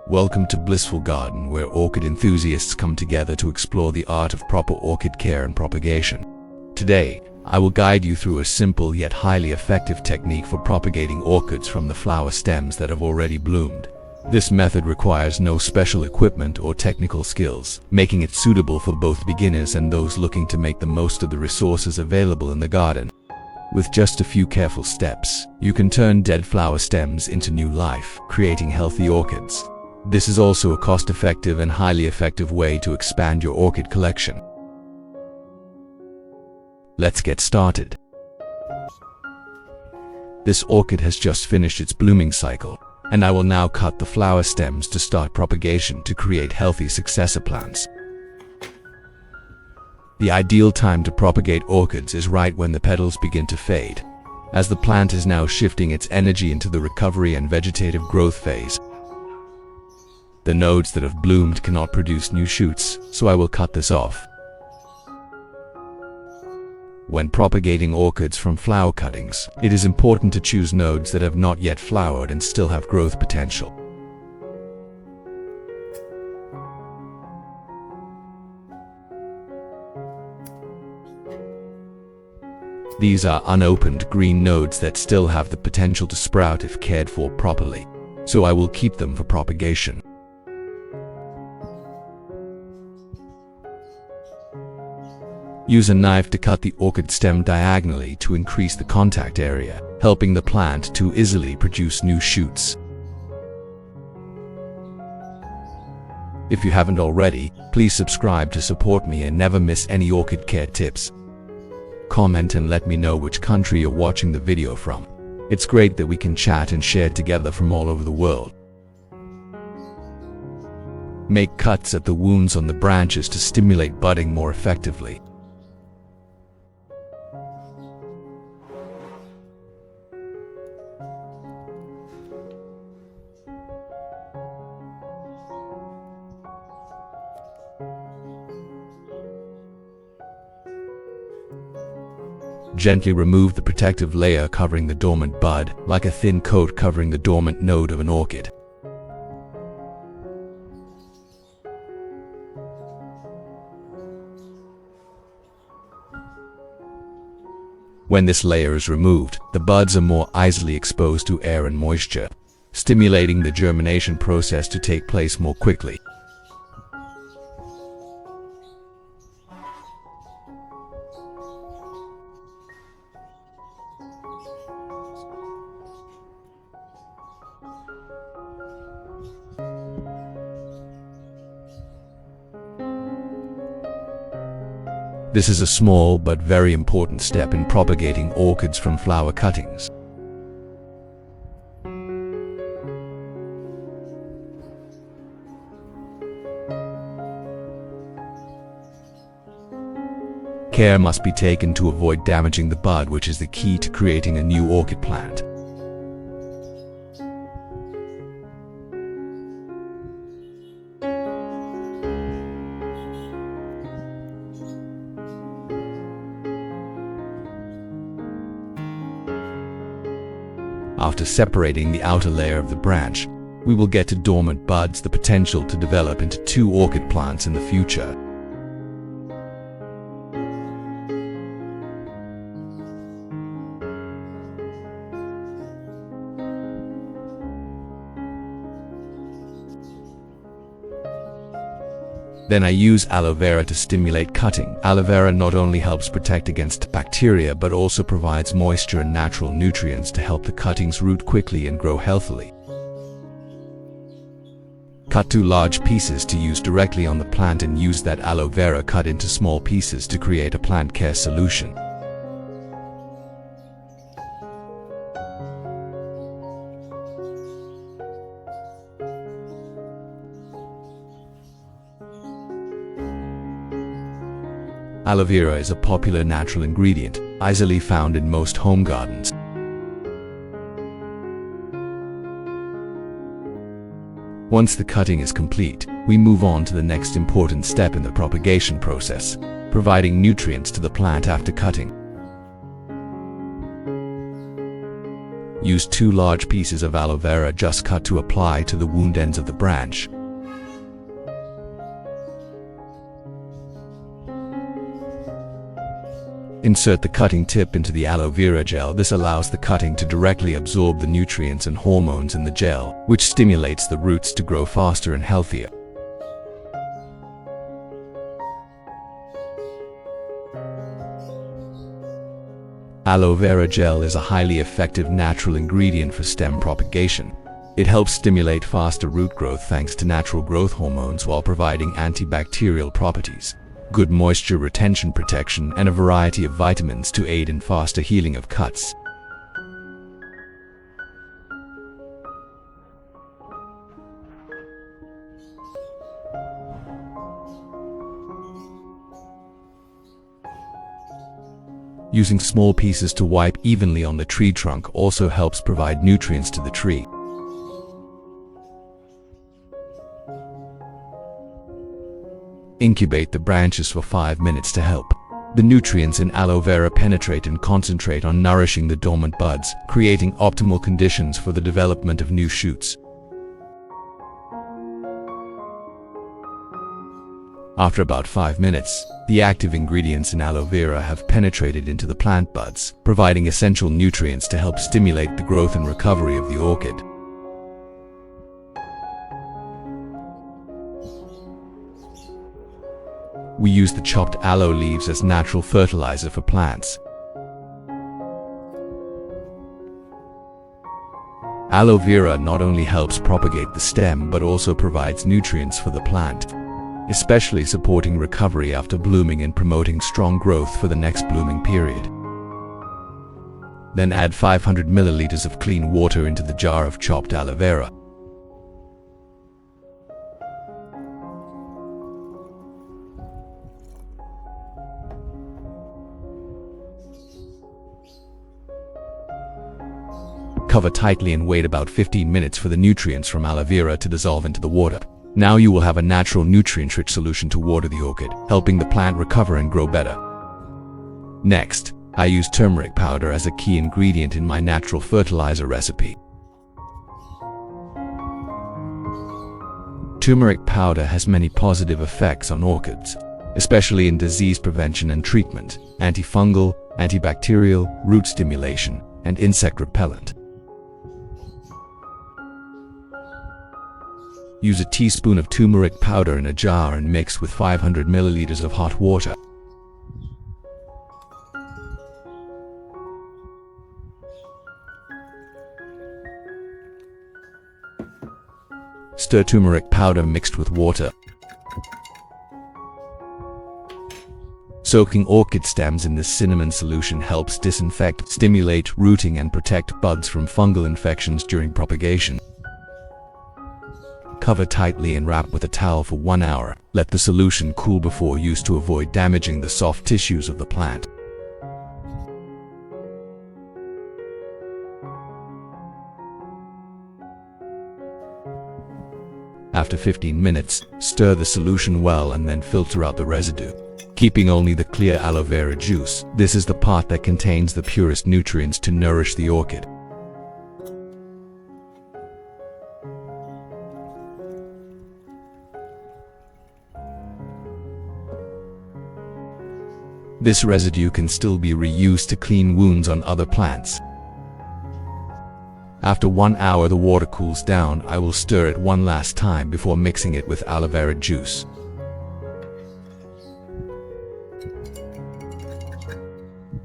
Welcome to Blissful Garden, where orchid enthusiasts come together to explore the art of proper orchid care and propagation. Today, I will guide you through a simple yet highly effective technique for propagating orchids from the flower stems that have already bloomed. This method requires no special equipment or technical skills, making it suitable for both beginners and those looking to make the most of the resources available in the garden. With just a few careful steps, you can turn dead flower stems into new life, creating healthy orchids. This is also a cost-effective and highly effective way to expand your orchid collection. Let's get started. This orchid has just finished its blooming cycle, and I will now cut the flower stems to start propagation to create healthy successor plants. The ideal time to propagate orchids is right when the petals begin to fade, as the plant is now shifting its energy into the recovery and vegetative growth phase. The nodes that have bloomed cannot produce new shoots, so I will cut this off. When propagating orchids from flower cuttings, it is important to choose nodes that have not yet flowered and still have growth potential. These are unopened green nodes that still have the potential to sprout if cared for properly, so I will keep them for propagation. Use a knife to cut the orchid stem diagonally to increase the contact area, helping the plant to easily produce new shoots. If you haven't already, please subscribe to support me and never miss any orchid care tips. Comment and let me know which country you're watching the video from. It's great that we can chat and share together from all over the world. Make cuts at the wounds on the branches to stimulate budding more effectively. Gently remove the protective layer covering the dormant bud, like a thin coat covering the dormant node of an orchid. When this layer is removed, the buds are more easily exposed to air and moisture, stimulating the germination process to take place more quickly. This is a small but very important step in propagating orchids from flower cuttings. Care must be taken to avoid damaging the bud, which is the key to creating a new orchid plant. After separating the outer layer of the branch, we will get to dormant buds, the potential to develop into two orchid plants in the future. Then I use aloe vera to stimulate cutting. Aloe vera not only helps protect against bacteria but also provides moisture and natural nutrients to help the cuttings root quickly and grow healthily. Cut 2 large pieces to use directly on the plant and use that aloe vera cut into small pieces to create a plant care solution. Aloe vera is a popular natural ingredient, easily found in most home gardens. Once the cutting is complete, we move on to the next important step in the propagation process, providing nutrients to the plant after cutting. Use 2 large pieces of aloe vera just cut to apply to the wound ends of the branch. Insert the cutting tip into the aloe vera gel. This allows the cutting to directly absorb the nutrients and hormones in the gel, which stimulates the roots to grow faster and healthier. Aloe vera gel is a highly effective natural ingredient for stem propagation. It helps stimulate faster root growth thanks to natural growth hormones while providing antibacterial properties, good moisture retention protection, and a variety of vitamins to aid in faster healing of cuts. Using small pieces to wipe evenly on the tree trunk also helps provide nutrients to the tree. Incubate the branches for 5 minutes to help the nutrients in aloe vera penetrate and concentrate on nourishing the dormant buds, creating optimal conditions for the development of new shoots. After about 5 minutes, the active ingredients in aloe vera have penetrated into the plant buds, providing essential nutrients to help stimulate the growth and recovery of the orchid. We use the chopped aloe leaves as natural fertilizer for plants. Aloe vera not only helps propagate the stem but also provides nutrients for the plant, especially supporting recovery after blooming and promoting strong growth for the next blooming period. Then add 500 milliliters of clean water into the jar of chopped aloe vera. Cover tightly and wait about 15 minutes for the nutrients from aloe vera to dissolve into the water. Now you will have a natural nutrient-rich solution to water the orchid, helping the plant recover and grow better. Next, I use turmeric powder as a key ingredient in my natural fertilizer recipe. Turmeric powder has many positive effects on orchids, especially in disease prevention and treatment, antifungal, antibacterial, root stimulation, and insect repellent. Use a teaspoon of turmeric powder in a jar and mix with 500 milliliters of hot water. Stir turmeric powder mixed with water. Soaking orchid stems in this cinnamon solution helps disinfect, stimulate rooting, and protect buds from fungal infections during propagation. Cover tightly and wrap with a towel for 1 hour. Let the solution cool before use to avoid damaging the soft tissues of the plant. After 15 minutes, stir the solution well and then filter out the residue, keeping only the clear aloe vera juice. This is the part that contains the purest nutrients to nourish the orchid. This residue can still be reused to clean wounds on other plants. After 1 hour the water cools down. I will stir it one last time before mixing it with aloe vera juice.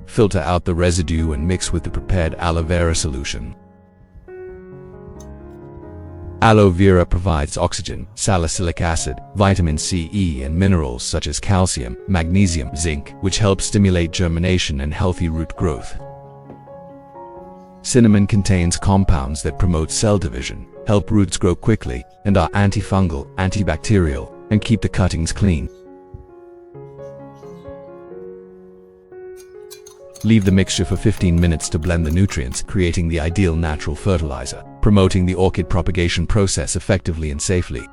Filter out the residue and mix with the prepared aloe vera solution. Aloe vera provides oxygen, salicylic acid, vitamin C, E, and minerals such as calcium, magnesium, zinc, which help stimulate germination and healthy root growth. Cinnamon contains compounds that promote cell division, help roots grow quickly, and are antifungal, antibacterial, and keep the cuttings clean. Leave the mixture for 15 minutes to blend the nutrients, creating the ideal natural fertilizer, promoting the orchid propagation process effectively and safely.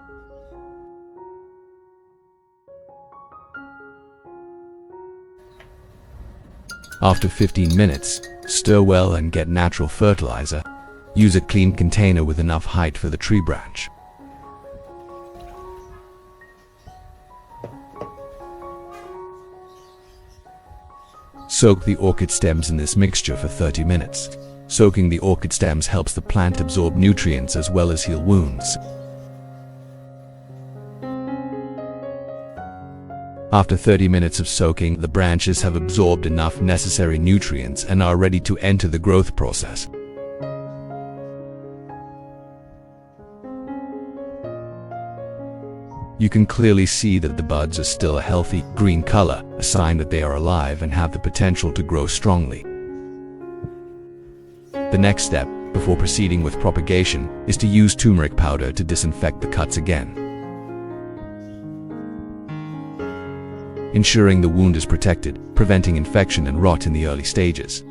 After 15 minutes, stir well and get natural fertilizer, Use a clean container with enough height for the tree branch. Soak the orchid stems in this mixture for 30 minutes. Soaking the orchid stems helps the plant absorb nutrients as well as heal wounds. After 30 minutes of soaking, the branches have absorbed enough necessary nutrients and are ready to enter the growth process. You can clearly see that the buds are still a healthy green color, a sign that they are alive and have the potential to grow strongly. The next step, before proceeding with propagation, is to use turmeric powder to disinfect the cuts again, ensuring the wound is protected, preventing infection and rot in the early stages.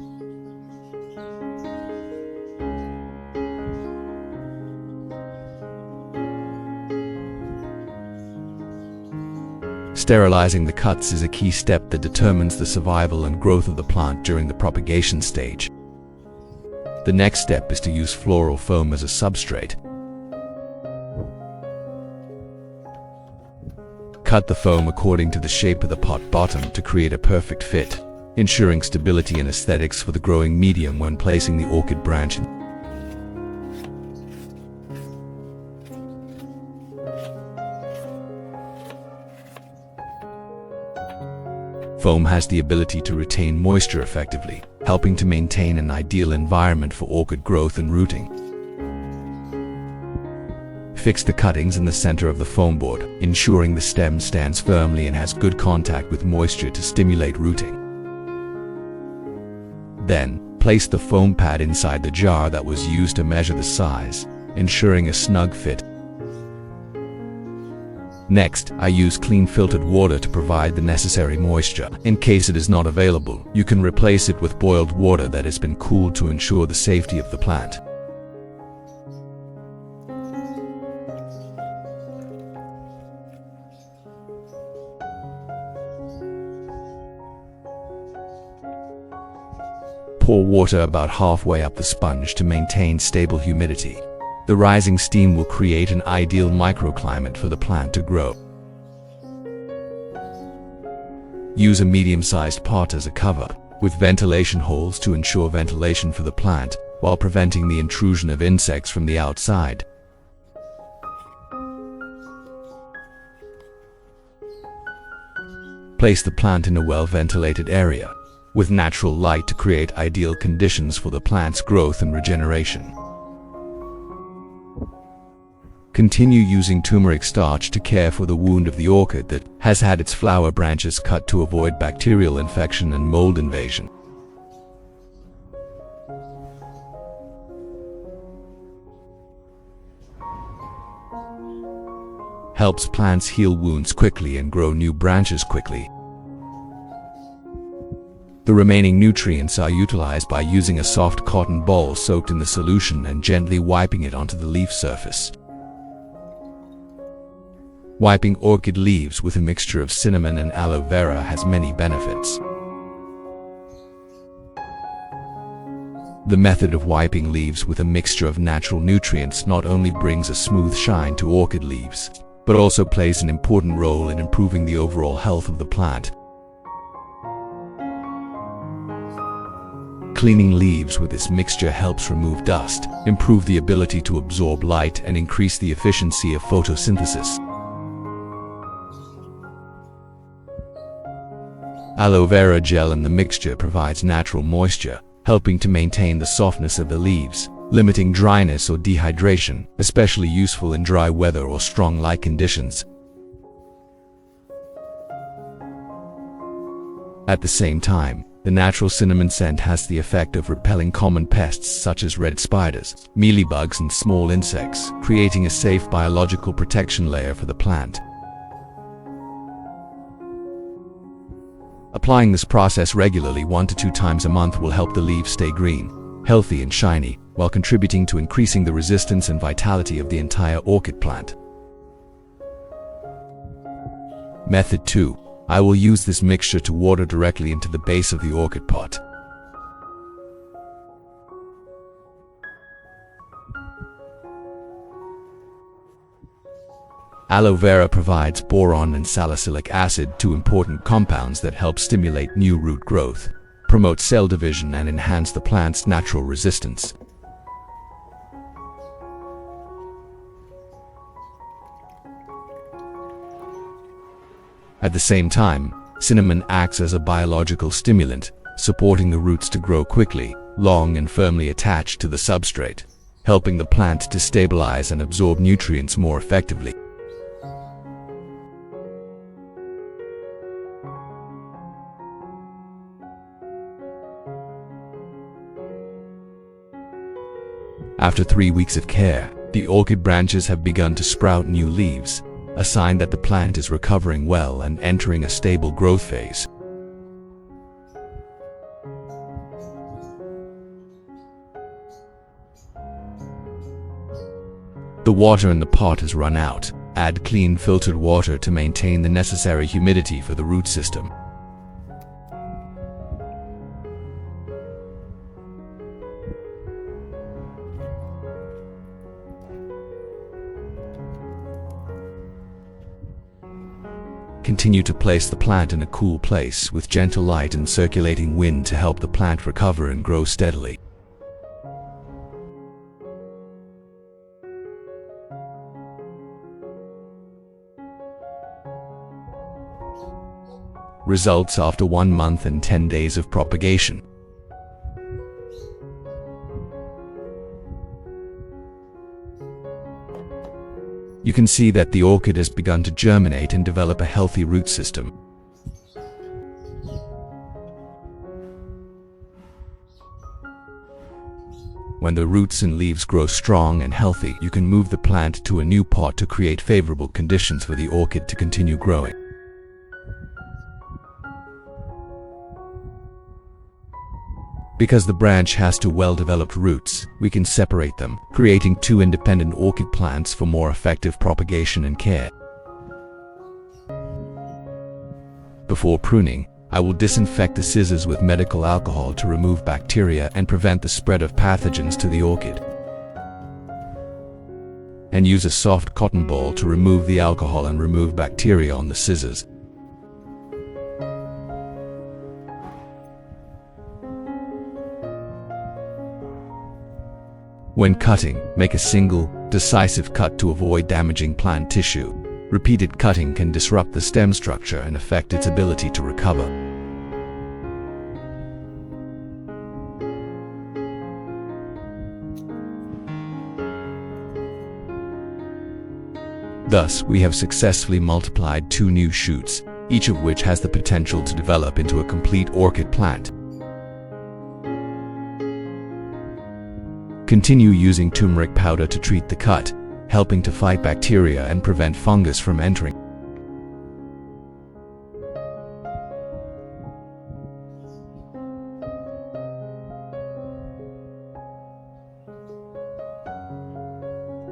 Sterilizing the cuts is a key step that determines the survival and growth of the plant during the propagation stage. The next step is to use floral foam as a substrate. Cut the foam according to the shape of the pot bottom to create a perfect fit, ensuring stability and aesthetics for the growing medium when placing the orchid branch. Foam has the ability to retain moisture effectively, helping to maintain an ideal environment for orchid growth and rooting. Fix the cuttings in the center of the foam board, ensuring the stem stands firmly and has good contact with moisture to stimulate rooting. Then, place the foam pad inside the jar that was used to measure the size, ensuring a snug fit. Next, I use clean filtered water to provide the necessary moisture. In case it is not available, you can replace it with boiled water that has been cooled to ensure the safety of the plant. Pour water about halfway up the sponge to maintain stable humidity. The rising steam will create an ideal microclimate for the plant to grow. Use a medium-sized pot as a cover, with ventilation holes to ensure ventilation for the plant, while preventing the intrusion of insects from the outside. Place the plant in a well-ventilated area, with natural light to create ideal conditions for the plant's growth and regeneration. Continue using turmeric starch to care for the wound of the orchid that has had its flower branches cut to avoid bacterial infection and mold invasion. Helps plants heal wounds quickly and grow new branches quickly. The remaining nutrients are utilized by using a soft cotton ball soaked in the solution and gently wiping it onto the leaf surface. Wiping orchid leaves with a mixture of cinnamon and aloe vera has many benefits. The method of wiping leaves with a mixture of natural nutrients not only brings a smooth shine to orchid leaves, but also plays an important role in improving the overall health of the plant. Cleaning leaves with this mixture helps remove dust, improve the ability to absorb light, and increase the efficiency of photosynthesis. Aloe vera gel in the mixture provides natural moisture, helping to maintain the softness of the leaves, limiting dryness or dehydration, especially useful in dry weather or strong light conditions. At the same time, the natural cinnamon scent has the effect of repelling common pests such as red spiders, mealybugs, and small insects, creating a safe biological protection layer for the plant. Applying this process regularly 1 to 2 times a month will help the leaves stay green, healthy and shiny, while contributing to increasing the resistance and vitality of the entire orchid plant. Method 2. I will use this mixture to water directly into the base of the orchid pot. Aloe vera provides boron and salicylic acid, two important compounds that help stimulate new root growth, promote cell division, and enhance the plant's natural resistance. At the same time, cinnamon acts as a biological stimulant, supporting the roots to grow quickly, long and firmly attached to the substrate, helping the plant to stabilize and absorb nutrients more effectively. After 3 weeks of care, the orchid branches have begun to sprout new leaves, a sign that the plant is recovering well and entering a stable growth phase. The water in the pot has run out. Add clean filtered water to maintain the necessary humidity for the root system. Continue to place the plant in a cool place with gentle light and circulating wind to help the plant recover and grow steadily. Results after 1 month and 10 days of propagation. You can see that the orchid has begun to germinate and develop a healthy root system. When the roots and leaves grow strong and healthy, you can move the plant to a new pot to create favorable conditions for the orchid to continue growing. Because the branch has two well-developed roots, we can separate them, creating 2 independent orchid plants for more effective propagation and care. Before pruning, I will disinfect the scissors with medical alcohol to remove bacteria and prevent the spread of pathogens to the orchid. And use a soft cotton ball to remove the alcohol and remove bacteria on the scissors. When cutting, make a single, decisive cut to avoid damaging plant tissue. Repeated cutting can disrupt the stem structure and affect its ability to recover. Thus, we have successfully multiplied 2 new shoots, each of which has the potential to develop into a complete orchid plant. Continue using turmeric powder to treat the cut, helping to fight bacteria and prevent fungus from entering.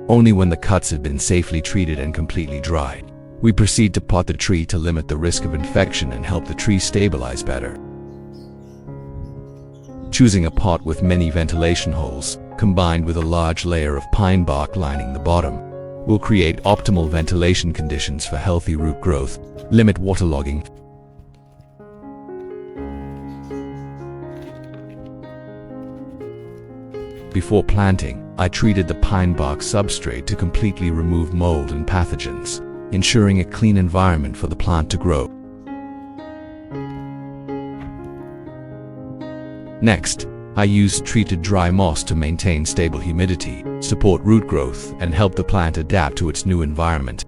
Only when the cuts have been safely treated and completely dried, we proceed to pot the tree to limit the risk of infection and help the tree stabilize better. Choosing a pot with many ventilation holes, combined with a large layer of pine bark lining the bottom, will create optimal ventilation conditions for healthy root growth. Limit waterlogging. Before planting, I treated the pine bark substrate to completely remove mold and pathogens, ensuring a clean environment for the plant to grow. Next, I used treated dry moss to maintain stable humidity, support root growth, and help the plant adapt to its new environment.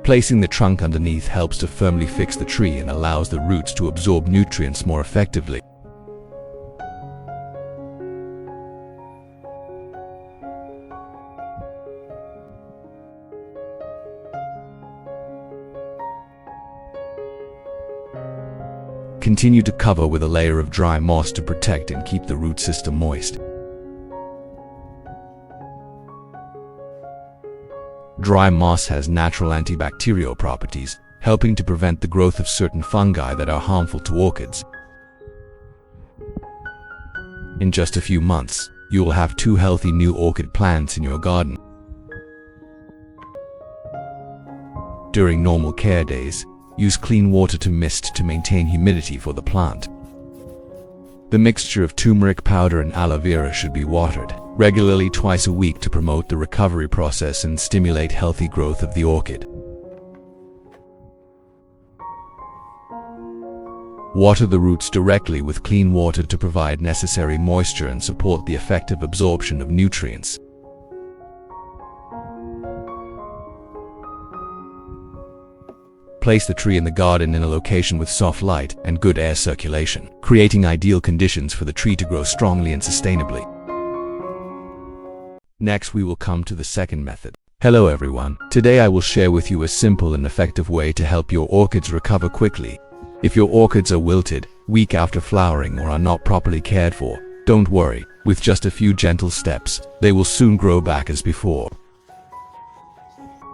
Placing the trunk underneath helps to firmly fix the tree and allows the roots to absorb nutrients more effectively. Continue to cover with a layer of dry moss to protect and keep the root system moist. Dry moss has natural antibacterial properties, helping to prevent the growth of certain fungi that are harmful to orchids. In just a few months, you will have 2 healthy new orchid plants in your garden. During normal care days, use clean water to mist to maintain humidity for the plant. The mixture of turmeric powder and aloe vera should be watered regularly twice a week to promote the recovery process and stimulate healthy growth of the orchid. Water the roots directly with clean water to provide necessary moisture and support the effective absorption of nutrients. Place the tree in the garden in a location with soft light and good air circulation, creating ideal conditions for the tree to grow strongly and sustainably. Next, we will come to the second method. Hello everyone. Today I will share with you a simple and effective way to help your orchids recover quickly. If your orchids are wilted, weak after flowering, or are not properly cared for, don't worry. With just a few gentle steps, they will soon grow back as before.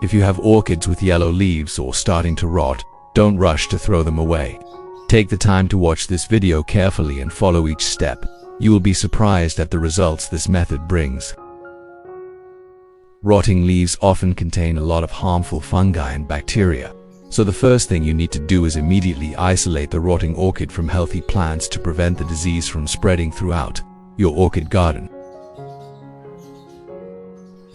If you have orchids with yellow leaves or starting to rot, don't rush to throw them away. Take the time to watch this video carefully and follow each step. You will be surprised at the results this method brings. Rotting leaves often contain a lot of harmful fungi and bacteria. So the first thing you need to do is immediately isolate the rotting orchid from healthy plants to prevent the disease from spreading throughout your orchid garden.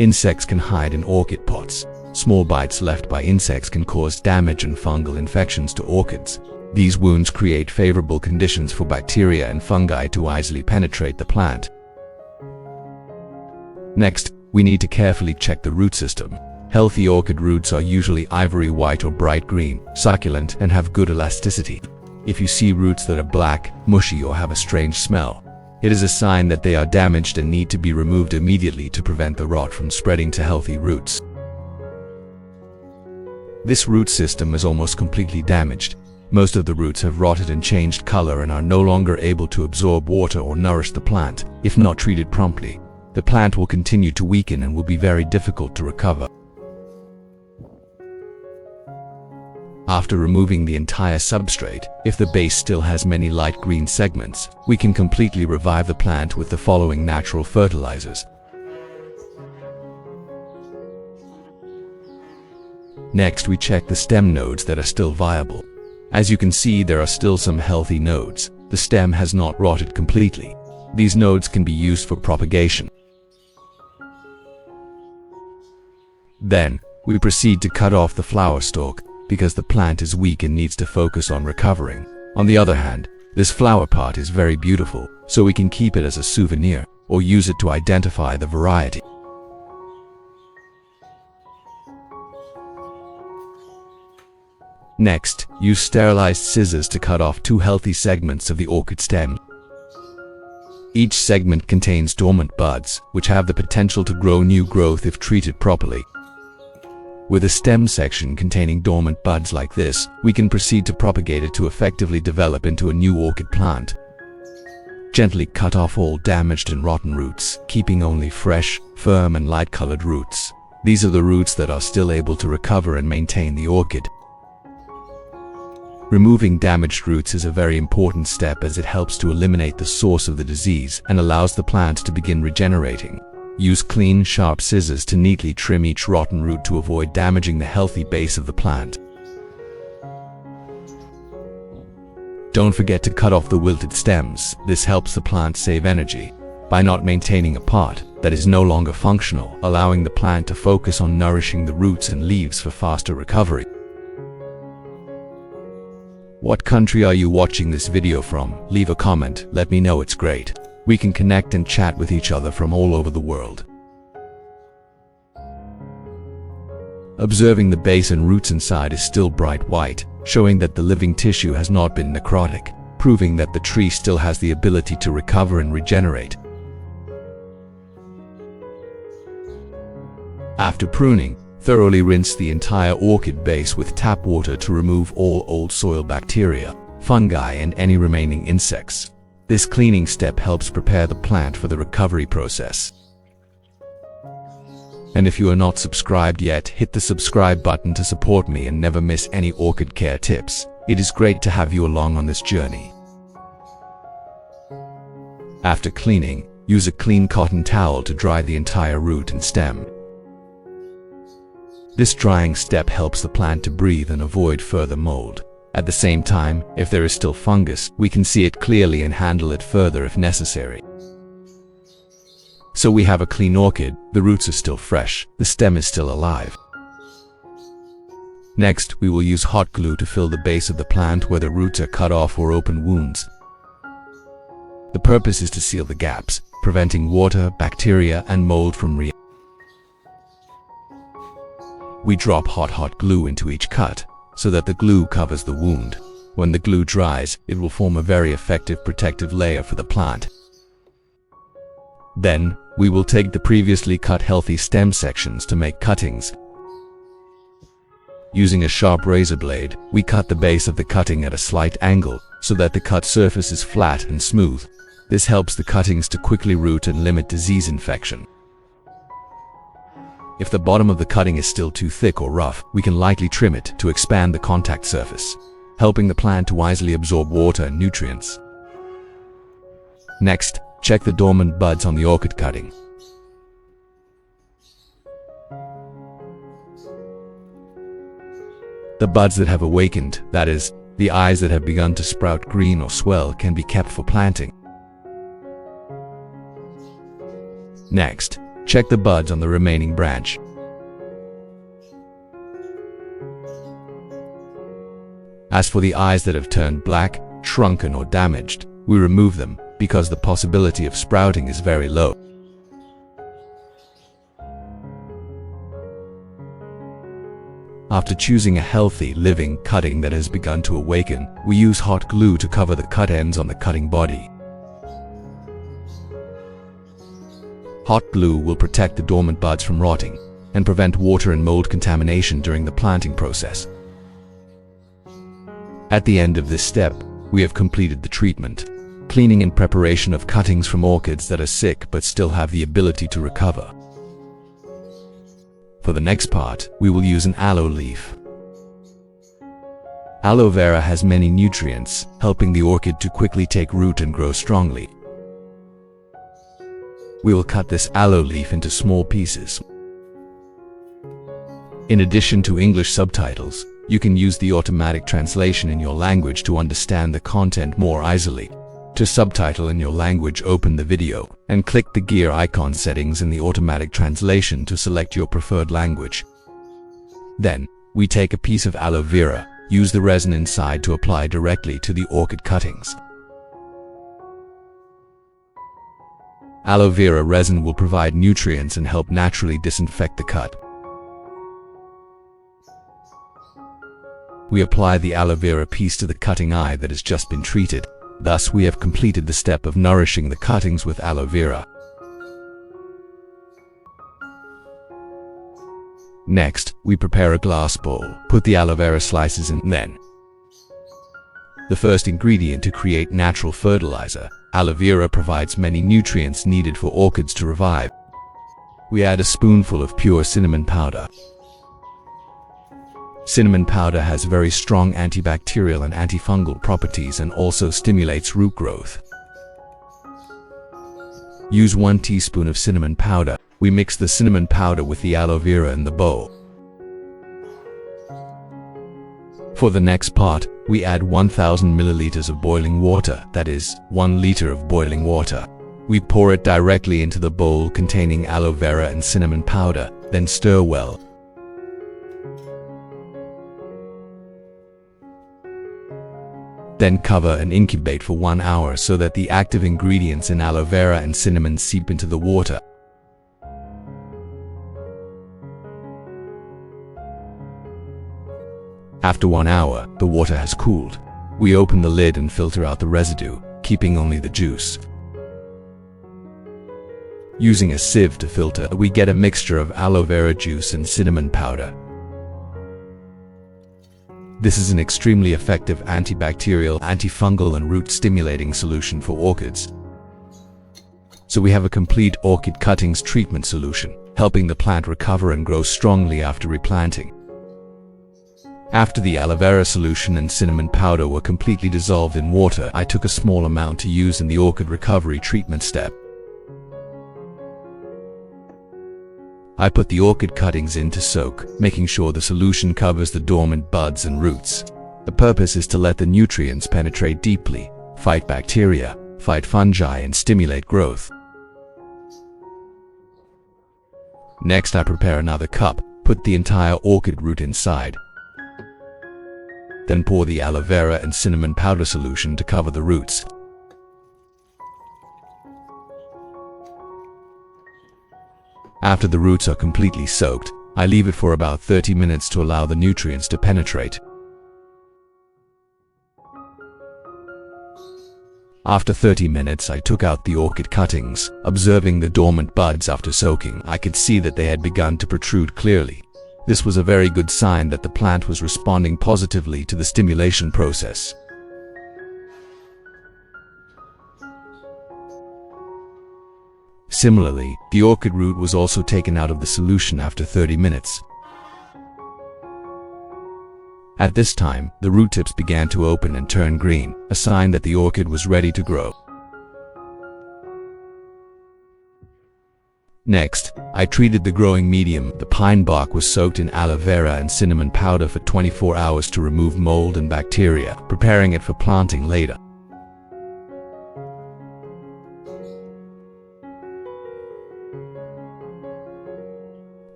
Insects can hide in orchid pots. Small bites left by insects can cause damage and fungal infections to orchids. These wounds create favorable conditions for bacteria and fungi to easily penetrate the plant. Next, we need to carefully check the root system. Healthy orchid roots are usually ivory white or bright green, succulent, and have good elasticity. If you see roots that are black, mushy, or have a strange smell, it is a sign that they are damaged and need to be removed immediately to prevent the rot from spreading to healthy roots. This root system is almost completely damaged. Most of the roots have rotted and changed color and are no longer able to absorb water or nourish the plant. If not treated promptly, the plant will continue to weaken and will be very difficult to recover. After removing the entire substrate, if the base still has many light green segments, we can completely revive the plant with the following natural fertilizers. Next, we check the stem nodes that are still viable. As you can see, there are still some healthy nodes. The stem has not rotted completely. These nodes can be used for propagation. Then, we proceed to cut off the flower stalk, because the plant is weak and needs to focus on recovering. On the other hand, this flower part is very beautiful, so we can keep it as a souvenir, or use it to identify the variety. Next, use sterilized scissors to cut off 2 healthy segments of the orchid stem. Each segment contains dormant buds, which have the potential to grow new growth if treated properly. With a stem section containing dormant buds like this, we can proceed to propagate it to effectively develop into a new orchid plant. Gently cut off all damaged and rotten roots, keeping only fresh, firm, and light-colored roots. These are the roots that are still able to recover and maintain the orchid. Removing damaged roots is a very important step, as it helps to eliminate the source of the disease and allows the plant to begin regenerating. Use clean, sharp scissors to neatly trim each rotten root to avoid damaging the healthy base of the plant. Don't forget to cut off the wilted stems. This helps the plant save energy by not maintaining a part that is no longer functional, allowing the plant to focus on nourishing the roots and leaves for faster recovery. What country are you watching this video from? Leave a comment, let me know. It's great. We can connect and chat with each other from all over the world. Observing the base and roots inside is still bright white, showing that the living tissue has not been necrotic, proving that the tree still has the ability to recover and regenerate. After pruning, thoroughly rinse the entire orchid base with tap water to remove all old soil bacteria, fungi, and any remaining insects. This cleaning step helps prepare the plant for the recovery process. And if you are not subscribed yet, hit the subscribe button to support me and never miss any orchid care tips. It is great to have you along on this journey. After cleaning, Use a clean cotton towel to dry the entire root and stem. This drying step helps the plant to breathe and avoid further mold. At the same time, if there is still fungus, we can see it clearly and handle it further if necessary. So we have a clean orchid, the roots are still fresh, the stem is still alive. Next, we will use hot glue to fill the base of the plant where the roots are cut off or open wounds. The purpose is to seal the gaps, preventing water, bacteria, and mold from reentering. We drop hot glue into each cut, so that the glue covers the wound. When the glue dries, it will form a very effective protective layer for the plant. Then, we will take the previously cut healthy stem sections to make cuttings. Using a sharp razor blade, we cut the base of the cutting at a slight angle, so that the cut surface is flat and smooth. This helps the cuttings to quickly root and limit disease infection. If the bottom of the cutting is still too thick or rough, we can lightly trim it to expand the contact surface, helping the plant to wisely absorb water and nutrients. Next, check the dormant buds on the orchid cutting. The buds that have awakened, that is, the eyes that have begun to sprout green or swell, can be kept for planting. Next, check the buds on the remaining branch. As for the eyes that have turned black, shrunken, or damaged, we remove them because the possibility of sprouting is very low. After choosing a healthy, living cutting that has begun to awaken, we use hot glue to cover the cut ends on the cutting body. Hot glue will protect the dormant buds from rotting and prevent water and mold contamination during the planting process. At the end of this step, we have completed the treatment, cleaning and preparation of cuttings from orchids that are sick but still have the ability to recover. For the next part, we will use an aloe leaf. Aloe vera has many nutrients, helping the orchid to quickly take root and grow strongly. We will cut this aloe leaf into small pieces. In addition to English subtitles, you can use the automatic translation in your language to understand the content more easily. To subtitle in your language, open the video and click the gear icon settings in the automatic translation to select your preferred language. Then, we take a piece of aloe vera, use the resin inside to apply directly to the orchid cuttings. Aloe vera resin will provide nutrients and help naturally disinfect the cut. We apply the aloe vera piece to the cutting eye that has just been treated. Thus, we have completed the step of nourishing the cuttings with aloe vera. Next, we prepare a glass bowl, put the aloe vera slices in, then the first ingredient to create natural fertilizer. Aloe vera provides many nutrients needed for orchids to revive. We add a spoonful of pure cinnamon powder. Cinnamon powder has very strong antibacterial and antifungal properties and also stimulates root growth. Use 1 teaspoon of cinnamon powder. We mix the cinnamon powder with the aloe vera in the bowl. For the next part, we add 1000 milliliters of boiling water, that is, 1 liter of boiling water. We pour it directly into the bowl containing aloe vera and cinnamon powder, then stir well. Then cover and incubate for 1 hour so that the active ingredients in aloe vera and cinnamon seep into the water. After 1 hour, the water has cooled. We open the lid and filter out the residue, keeping only the juice. Using a sieve to filter, we get a mixture of aloe vera juice and cinnamon powder. This is an extremely effective antibacterial, antifungal and root-stimulating solution for orchids. So we have a complete orchid cuttings treatment solution, helping the plant recover and grow strongly after replanting. After the aloe vera solution and cinnamon powder were completely dissolved in water, I took a small amount to use in the orchid recovery treatment step. I put the orchid cuttings in to soak, making sure the solution covers the dormant buds and roots. The purpose is to let the nutrients penetrate deeply, fight bacteria, fight fungi, and stimulate growth. Next, I prepare another cup, put the entire orchid root inside. Then pour the aloe vera and cinnamon powder solution to cover the roots. After the roots are completely soaked, I leave it for about 30 minutes to allow the nutrients to penetrate. After 30 minutes, I took out the orchid cuttings. Observing the dormant buds after soaking, I could see that they had begun to protrude clearly. This was a very good sign that the plant was responding positively to the stimulation process. Similarly, the orchid root was also taken out of the solution after 30 minutes. At this time, the root tips began to open and turn green, a sign that the orchid was ready to grow. Next, I treated the growing medium. The pine bark was soaked in aloe vera and cinnamon powder for 24 hours to remove mold and bacteria, preparing it for planting later.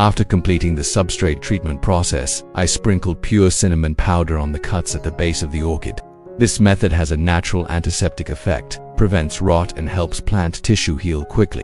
After completing the substrate treatment process, I sprinkled pure cinnamon powder on the cuts at the base of the orchid. This method has a natural antiseptic effect, prevents rot, and helps plant tissue heal quickly.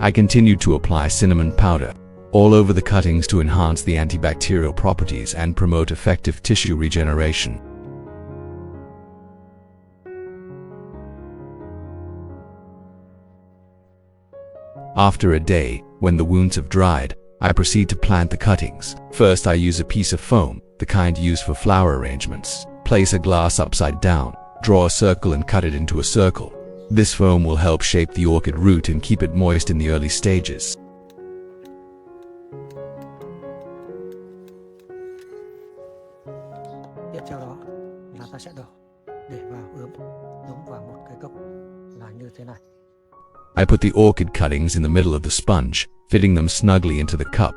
I continued to apply cinnamon powder all over the cuttings to enhance the antibacterial properties and promote effective tissue regeneration. After a day, when the wounds have dried, I proceed to plant the cuttings. First, I use a piece of foam, the kind used for flower arrangements. Place a glass upside down, draw a circle and cut it into a circle. This foam will help shape the orchid root and keep it moist in the early stages. Tiếp theo đó là ta sẽ đổ để vào ướm giống vào một cái cốc là như thế này. I put the orchid cuttings in the middle of the sponge, fitting them snugly into the cup.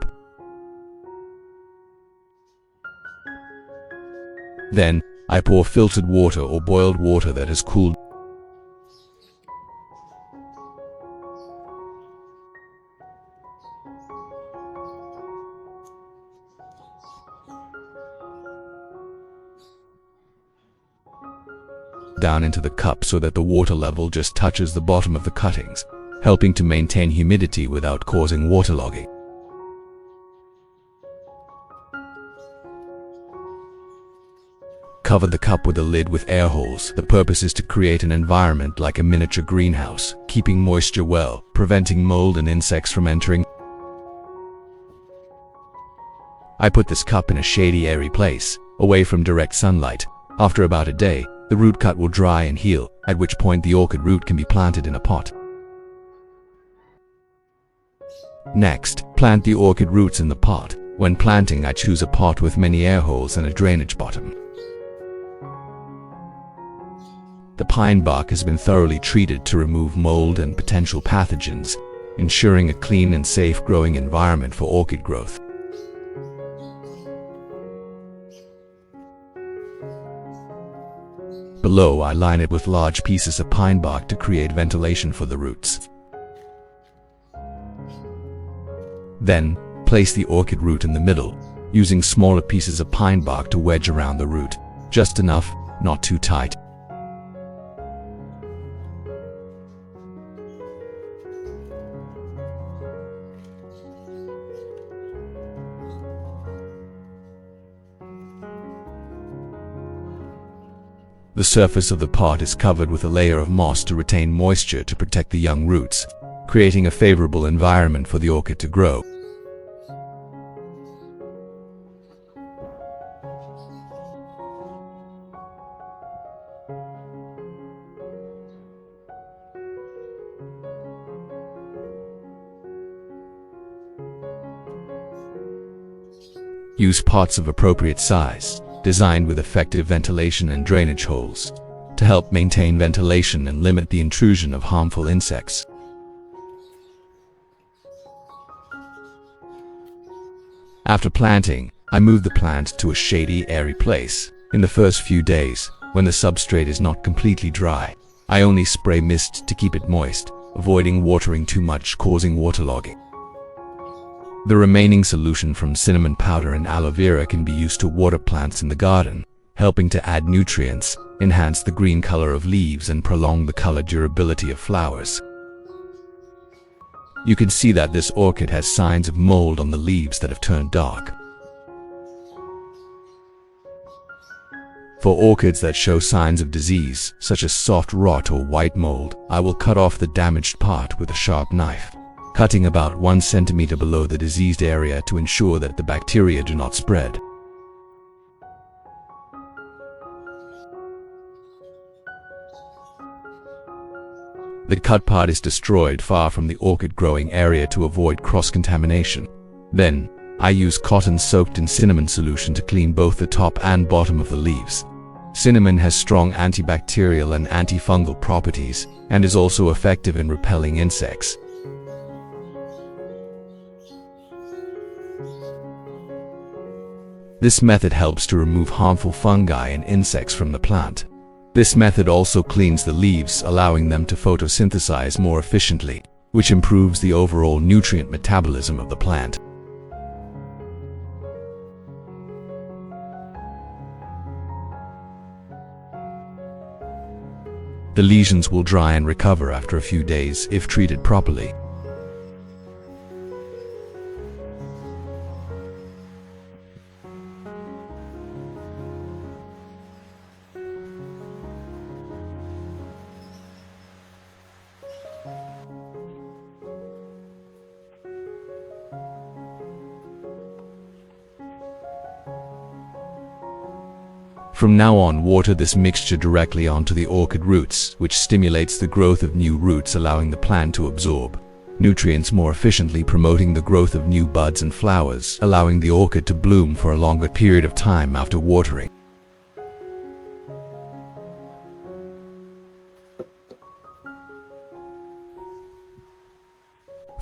Then, I pour filtered water or boiled water that has cooled down into the cup so that the water level just touches the bottom of the cuttings, helping to maintain humidity without causing waterlogging. Cover the cup with a lid with air holes. The purpose is to create an environment like a miniature greenhouse, keeping moisture well, preventing mold and insects from entering. I put this cup in a shady, airy place, away from direct sunlight. After about a day, the root cut will dry and heal, at which point the orchid root can be planted in a pot. Next, plant the orchid roots in the pot. When planting, I choose a pot with many air holes and a drainage bottom. The pine bark has been thoroughly treated to remove mold and potential pathogens, ensuring a clean and safe growing environment for orchid growth. Below, I line it with large pieces of pine bark to create ventilation for the roots. Then, place the orchid root in the middle, using smaller pieces of pine bark to wedge around the root. Just enough, not too tight. The surface of the pot is covered with a layer of moss to retain moisture to protect the young roots, creating a favorable environment for the orchid to grow. Use pots of appropriate size, designed with effective ventilation and drainage holes, to help maintain ventilation and limit the intrusion of harmful insects. After planting, I move the plant to a shady, airy place. In the first few days, when the substrate is not completely dry, I only spray mist to keep it moist, avoiding watering too much, causing waterlogging. The remaining solution from cinnamon powder and aloe vera can be used to water plants in the garden, helping to add nutrients, enhance the green color of leaves, and prolong the color durability of flowers. You can see that this orchid has signs of mold on the leaves that have turned dark. For orchids that show signs of disease, such as soft rot or white mold, I will cut off the damaged part with a sharp knife, cutting about 1 centimeter below the diseased area to ensure that the bacteria do not spread. The cut part is destroyed far from the orchid growing area to avoid cross-contamination. Then, I use cotton soaked in cinnamon solution to clean both the top and bottom of the leaves. Cinnamon has strong antibacterial and antifungal properties and is also effective in repelling insects. This method helps to remove harmful fungi and insects from the plant. This method also cleans the leaves, allowing them to photosynthesize more efficiently, which improves the overall nutrient metabolism of the plant. The lesions will dry and recover after a few days if treated properly. From now on, water this mixture directly onto the orchid roots, which stimulates the growth of new roots, allowing the plant to absorb nutrients more efficiently, promoting the growth of new buds and flowers, allowing the orchid to bloom for a longer period of time after watering.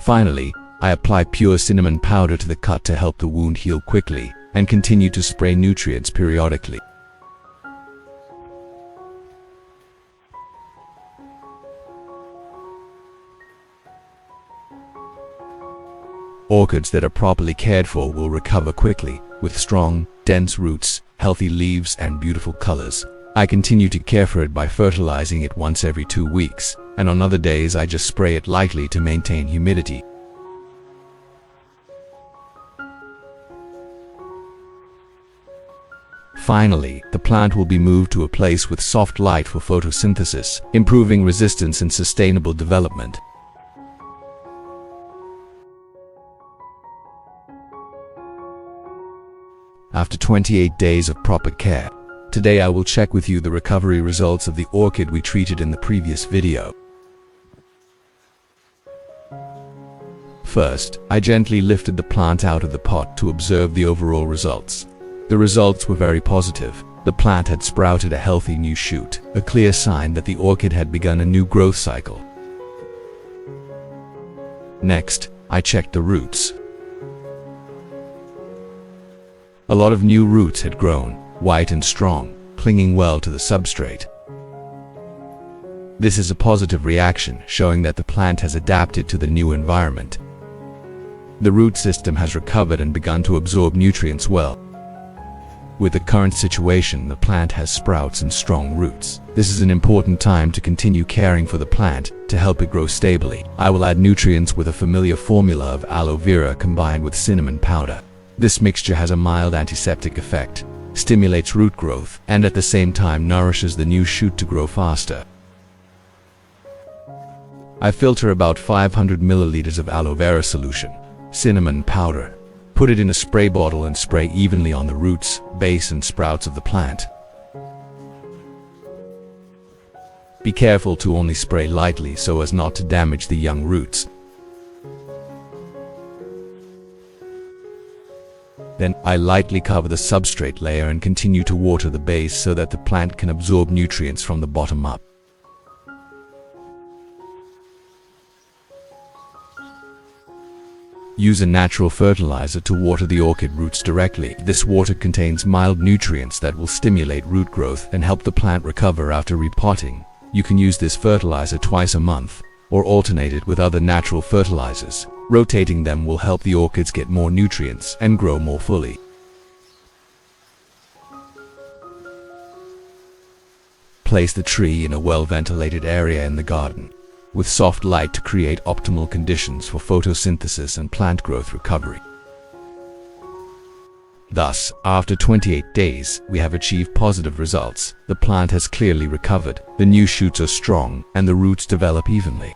Finally, I apply pure cinnamon powder to the cut to help the wound heal quickly, and continue to spray nutrients periodically. Orchids that are properly cared for will recover quickly, with strong, dense roots, healthy leaves, and beautiful colors. I continue to care for it by fertilizing it once every 2 weeks, and on other days I just spray it lightly to maintain humidity. Finally, the plant will be moved to a place with soft light for photosynthesis, improving resistance and sustainable development. After 28 days of proper care, today I will check with you the recovery results of the orchid we treated in the previous video. First, I gently lifted the plant out of the pot to observe the overall results. The results were very positive. The plant had sprouted a healthy new shoot, a clear sign that the orchid had begun a new growth cycle. Next, I checked the roots. A lot of new roots had grown, white and strong, clinging well to the substrate. This is a positive reaction, showing that the plant has adapted to the new environment. The root system has recovered and begun to absorb nutrients well. With the current situation, the plant has sprouts and strong roots. This is an important time to continue caring for the plant to help it grow stably. I will add nutrients with a familiar formula of aloe vera combined with cinnamon powder. This mixture has a mild antiseptic effect, stimulates root growth, and at the same time nourishes the new shoot to grow faster. I filter about 500 milliliters of aloe vera solution, cinnamon powder, put it in a spray bottle and spray evenly on the roots, base, and sprouts of the plant. Be careful to only spray lightly so as not to damage the young roots. Then, I lightly cover the substrate layer and continue to water the base so that the plant can absorb nutrients from the bottom up. Use a natural fertilizer to water the orchid roots directly. This water contains mild nutrients that will stimulate root growth and help the plant recover after repotting. You can use this fertilizer twice a month, or alternate it with other natural fertilizers. Rotating them will help the orchids get more nutrients and grow more fully. Place the tree in a well-ventilated area in the garden, with soft light to create optimal conditions for photosynthesis and plant growth recovery. Thus, after 28 days, we have achieved positive results. The plant has clearly recovered, the new shoots are strong, and the roots develop evenly.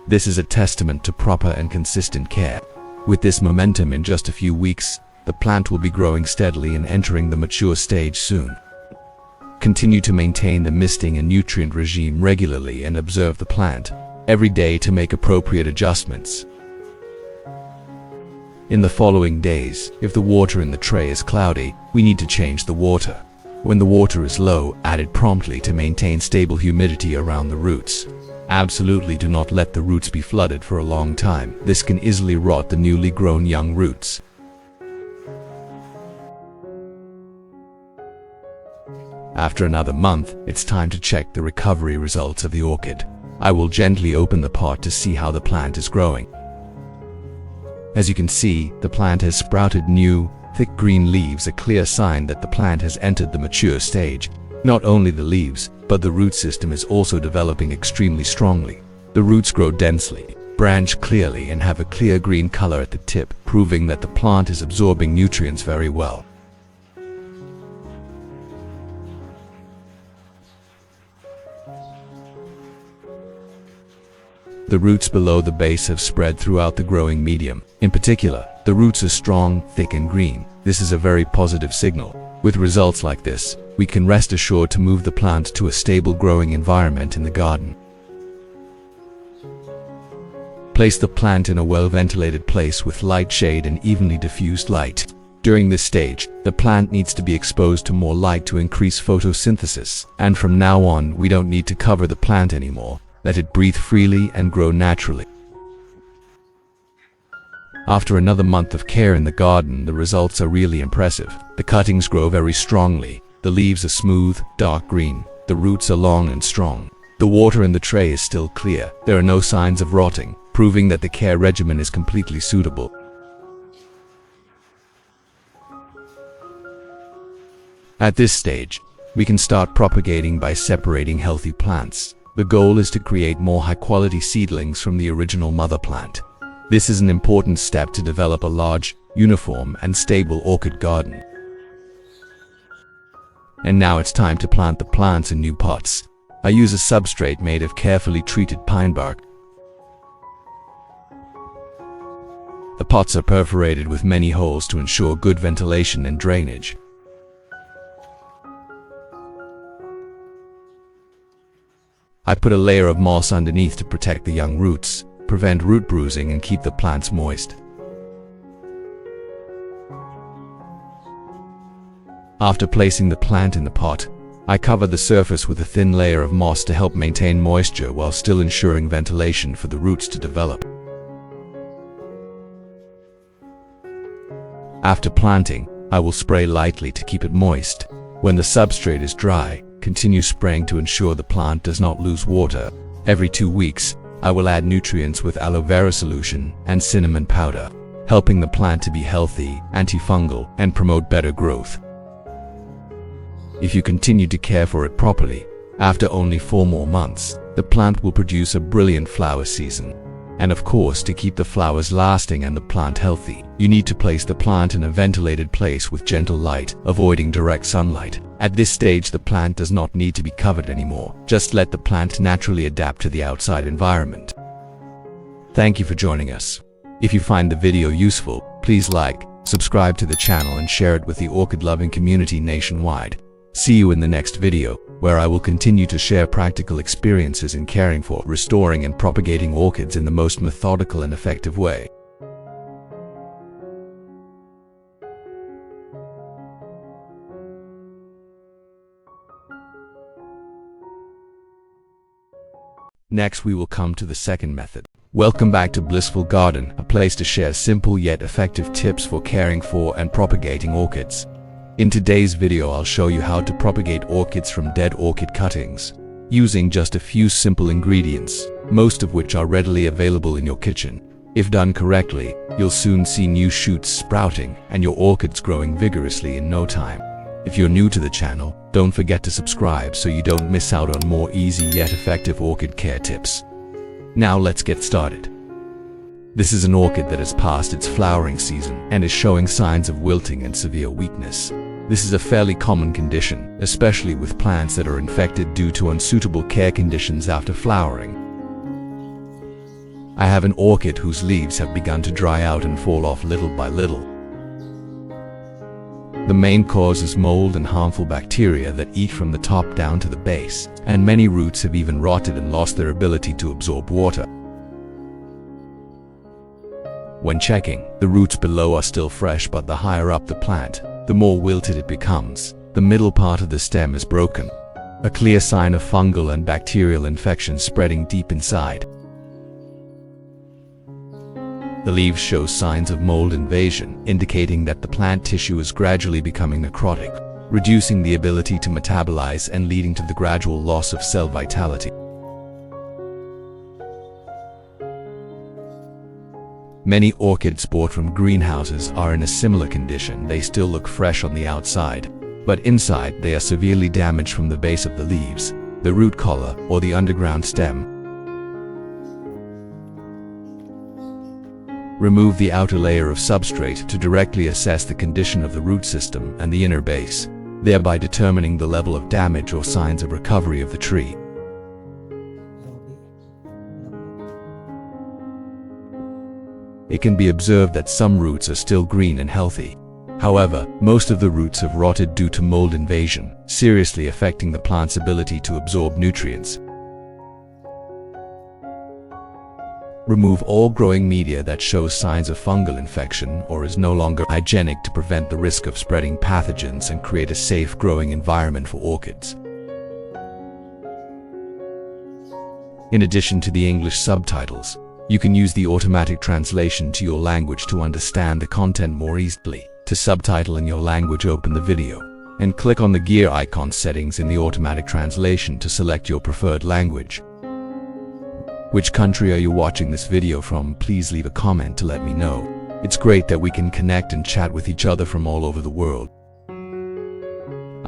This is a testament to proper and consistent care. With this momentum, in just a few weeks, the plant will be growing steadily and entering the mature stage soon. Continue to maintain the misting and nutrient regime regularly and observe the plant every day to make appropriate adjustments. In the following days, if the water in the tray is cloudy, we need to change the water. When the water is low, add it promptly to maintain stable humidity around the roots. Absolutely do not let the roots be flooded for a long time. This can easily rot the newly grown young roots. After another month, it's time to check the recovery results of the orchid. I will gently open the pot to see how the plant is growing. As you can see, the plant has sprouted new, thick green leaves, a clear sign that the plant has entered the mature stage. Not only the leaves, but the root system is also developing extremely strongly. The roots grow densely, branch clearly, and have a clear green color at the tip, proving that the plant is absorbing nutrients very well. The roots below the base have spread throughout the growing medium. In particular, the roots are strong, thick and green. This is a very positive signal. With results like this, we can rest assured to move the plant to a stable growing environment in the garden. Place the plant in a well-ventilated place with light shade and evenly diffused light. During this stage, the plant needs to be exposed to more light to increase photosynthesis, and from now on, we don't need to cover the plant anymore. Let it breathe freely and grow naturally. After another month of care in the garden, the results are really impressive. The cuttings grow very strongly. The leaves are smooth, dark green. The roots are long and strong. The water in the tray is still clear. There are no signs of rotting, proving that the care regimen is completely suitable. At this stage, we can start propagating by separating healthy plants. The goal is to create more high-quality seedlings from the original mother plant. This is an important step to develop a large, uniform, and stable orchid garden. And now it's time to plant the plants in new pots. I use a substrate made of carefully treated pine bark. The pots are perforated with many holes to ensure good ventilation and drainage. I put a layer of moss underneath to protect the young roots, prevent root bruising, and keep the plants moist. After placing the plant in the pot, I cover the surface with a thin layer of moss to help maintain moisture while still ensuring ventilation for the roots to develop. After planting, I will spray lightly to keep it moist. When the substrate is dry, continue spraying to ensure the plant does not lose water. Every 2 weeks, I will add nutrients with aloe vera solution and cinnamon powder, helping the plant to be healthy, antifungal, and promote better growth. If you continue to care for it properly, after only 4 more months, the plant will produce a brilliant flower season. And of course, to keep the flowers lasting and the plant healthy, you need to place the plant in a ventilated place with gentle light, avoiding direct sunlight. At this stage, the plant does not need to be covered anymore. Just let the plant naturally adapt to the outside environment. Thank you for joining us. If you find the video useful, please like, subscribe to the channel and share it with the orchid-loving community nationwide. See you in the next video, where I will continue to share practical experiences in caring for, restoring and propagating orchids in the most methodical and effective way. Next, we will come to the second method. Welcome back to Blissful Garden, a place to share simple yet effective tips for caring for and propagating orchids. In today's video, I'll show you how to propagate orchids from dead orchid cuttings, using just a few simple ingredients, most of which are readily available in your kitchen. If done correctly, you'll soon see new shoots sprouting and your orchids growing vigorously in no time. If you're new to the channel, don't forget to subscribe so you don't miss out on more easy yet effective orchid care tips. Now let's get started. This is an orchid that has passed its flowering season and is showing signs of wilting and severe weakness. This is a fairly common condition, especially with plants that are infected due to unsuitable care conditions after flowering. I have an orchid whose leaves have begun to dry out and fall off little by little. The main cause is mold and harmful bacteria that eat from the top down to the base, and many roots have even rotted and lost their ability to absorb water. When checking, the roots below are still fresh, but the higher up the plant, the more wilted it becomes. The middle part of the stem is broken, a clear sign of fungal and bacterial infection spreading deep inside. The leaves show signs of mold invasion, indicating that the plant tissue is gradually becoming necrotic, reducing the ability to metabolize and leading to the gradual loss of cell vitality. Many orchids bought from greenhouses are in a similar condition. They still look fresh on the outside, but inside they are severely damaged from the base of the leaves, the root collar, or the underground stem. Remove the outer layer of substrate to directly assess the condition of the root system and the inner base, thereby determining the level of damage or signs of recovery of the tree. It can be observed that some roots are still green and healthy. However, most of the roots have rotted due to mold invasion, seriously affecting the plant's ability to absorb nutrients. Remove all growing media that shows signs of fungal infection or is no longer hygienic to prevent the risk of spreading pathogens and create a safe growing environment for orchids. In addition to the English subtitles, you can use the automatic translation to your language to understand the content more easily. To subtitle in your language, open the video and click on the gear icon settings in the automatic translation to select your preferred language. Which country are you watching this video from? Please leave a comment to let me know. It's great that we can connect and chat with each other from all over the world.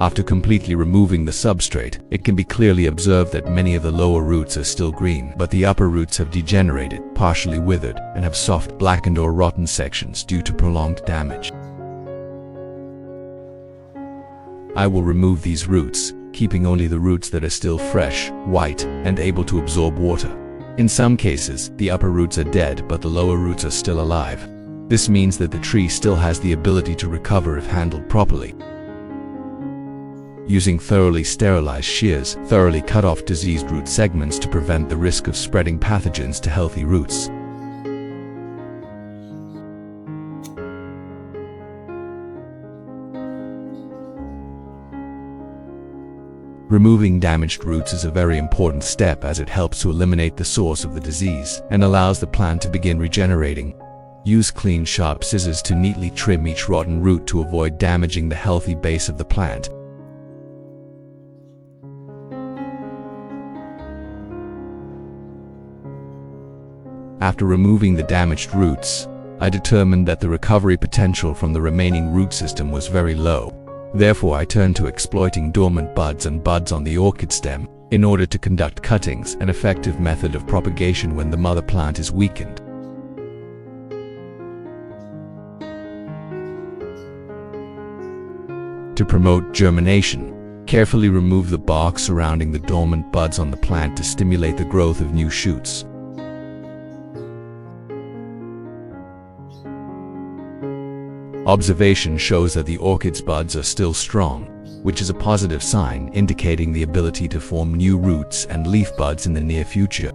After completely removing the substrate, it can be clearly observed that many of the lower roots are still green, but the upper roots have degenerated, partially withered, and have soft, blackened or rotten sections due to prolonged damage. I will remove these roots, keeping only the roots that are still fresh, white, and able to absorb water. In some cases, the upper roots are dead, but the lower roots are still alive. This means that the tree still has the ability to recover if handled properly. Using thoroughly sterilized shears, thoroughly cut off diseased root segments to prevent the risk of spreading pathogens to healthy roots. Removing damaged roots is a very important step as it helps to eliminate the source of the disease and allows the plant to begin regenerating. Use clean, sharp scissors to neatly trim each rotten root to avoid damaging the healthy base of the plant. After removing the damaged roots, I determined that the recovery potential from the remaining root system was very low. Therefore, I turned to exploiting dormant buds and buds on the orchid stem in order to conduct cuttings, an effective method of propagation when the mother plant is weakened. To promote germination, carefully remove the bark surrounding the dormant buds on the plant to stimulate the growth of new shoots. Observation shows that the orchid's buds are still strong, which is a positive sign indicating the ability to form new roots and leaf buds in the near future.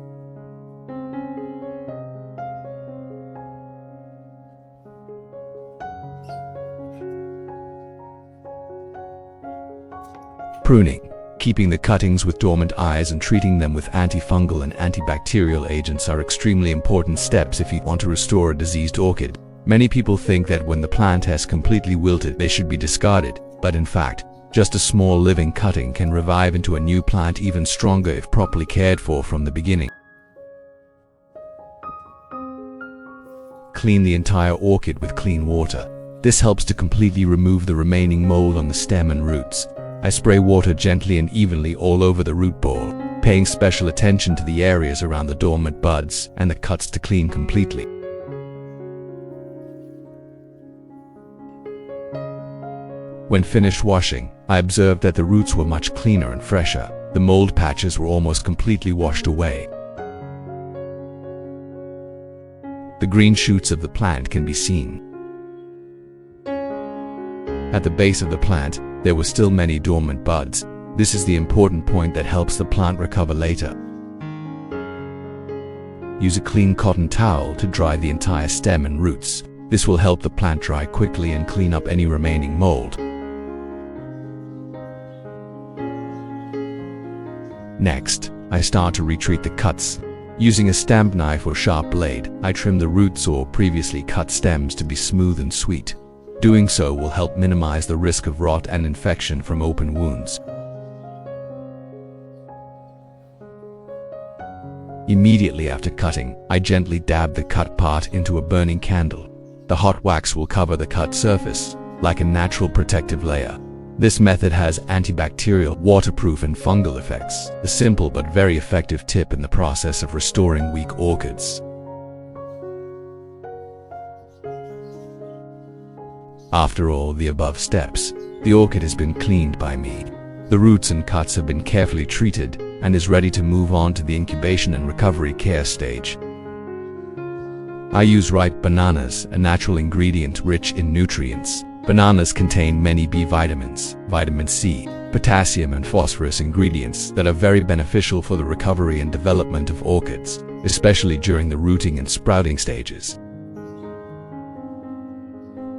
Pruning. Keeping the cuttings with dormant eyes and treating them with antifungal and antibacterial agents are extremely important steps if you want to restore a diseased orchid. Many people think that when the plant has completely wilted, they should be discarded, but in fact, just a small living cutting can revive into a new plant even stronger if properly cared for from the beginning. Clean the entire orchid with clean water. This helps to completely remove the remaining mold on the stem and roots. I spray water gently and evenly all over the root ball, paying special attention to the areas around the dormant buds and the cuts to clean completely. When finished washing, I observed that the roots were much cleaner and fresher. The mold patches were almost completely washed away. The green shoots of the plant can be seen. At the base of the plant, there were still many dormant buds. This is the important point that helps the plant recover later. Use a clean cotton towel to dry the entire stem and roots. This will help the plant dry quickly and clean up any remaining mold. Next, I start to retreat the cuts. Using a stamp knife or sharp blade, I trim the roots or previously cut stems to be smooth and sweet. Doing so will help minimize the risk of rot and infection from open wounds. Immediately after cutting, I gently dab the cut part into a burning candle. The hot wax will cover the cut surface, like a natural protective layer. This method has antibacterial, waterproof, and fungal effects, a simple but very effective tip in the process of restoring weak orchids. After all the above steps, the orchid has been cleaned by me. The roots and cuts have been carefully treated and is ready to move on to the incubation and recovery care stage. I use ripe bananas, a natural ingredient rich in nutrients. Bananas contain many B vitamins, vitamin C, potassium and phosphorus ingredients that are very beneficial for the recovery and development of orchids, especially during the rooting and sprouting stages.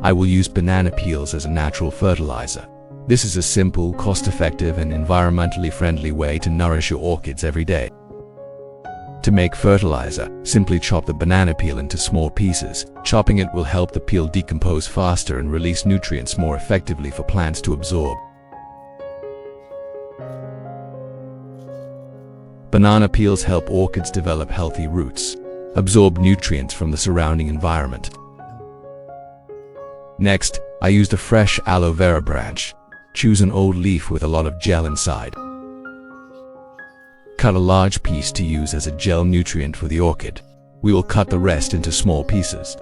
I will use banana peels as a natural fertilizer. This is a simple, cost-effective and environmentally friendly way to nourish your orchids every day. To make fertilizer, simply chop the banana peel into small pieces. Chopping it will help the peel decompose faster and release nutrients more effectively for plants to absorb. Banana peels help orchids develop healthy roots, absorb nutrients from the surrounding environment. Next, I used a fresh aloe vera branch. Choose an old leaf with a lot of gel inside. Cut a large piece to use as a gel nutrient for the orchid. We will cut the rest into small pieces.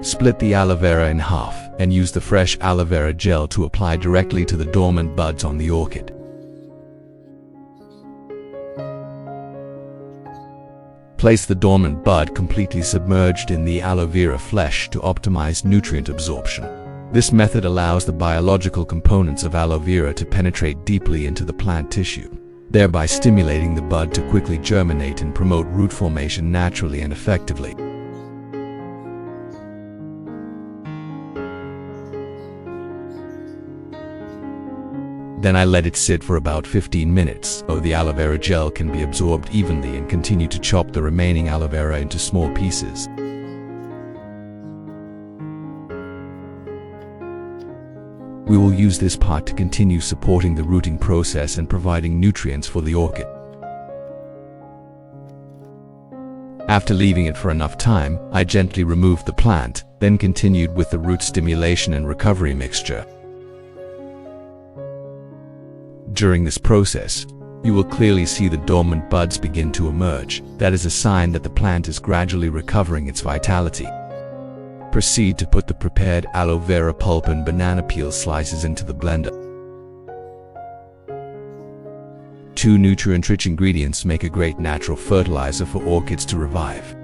Split the aloe vera in half and use the fresh aloe vera gel to apply directly to the dormant buds on the orchid. Place the dormant bud completely submerged in the aloe vera flesh to optimize nutrient absorption. This method allows the biological components of aloe vera to penetrate deeply into the plant tissue, thereby stimulating the bud to quickly germinate and promote root formation naturally and effectively. Then I let it sit for about 15 minutes so the aloe vera gel can be absorbed evenly, and continue to chop the remaining aloe vera into small pieces. We will use this part to continue supporting the rooting process and providing nutrients for the orchid. After leaving it for enough time, I gently removed the plant, then continued with the root stimulation and recovery mixture. During this process, you will clearly see the dormant buds begin to emerge. That is a sign that the plant is gradually recovering its vitality. Proceed to put the prepared aloe vera pulp and banana peel slices into the blender. 2 nutrient-rich ingredients make a great natural fertilizer for orchids to revive.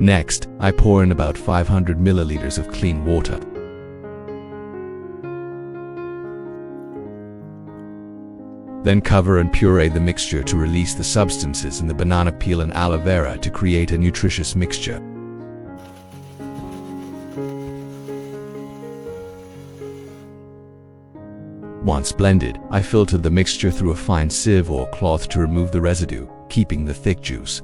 Next, I pour in about 500 milliliters of clean water. Then cover and puree the mixture to release the substances in the banana peel and aloe vera to create a nutritious mixture. Once blended, I filtered the mixture through a fine sieve or cloth to remove the residue, keeping the thick juice.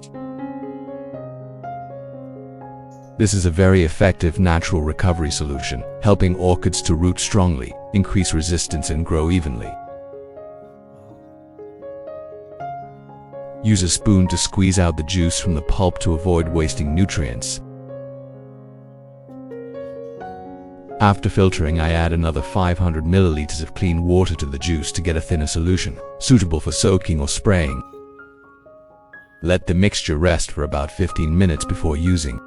This is a very effective natural recovery solution, helping orchids to root strongly, increase resistance and grow evenly. Use a spoon to squeeze out the juice from the pulp to avoid wasting nutrients. After filtering, I add another 500 milliliters of clean water to the juice to get a thinner solution, suitable for soaking or spraying. Let the mixture rest for about 15 minutes before using.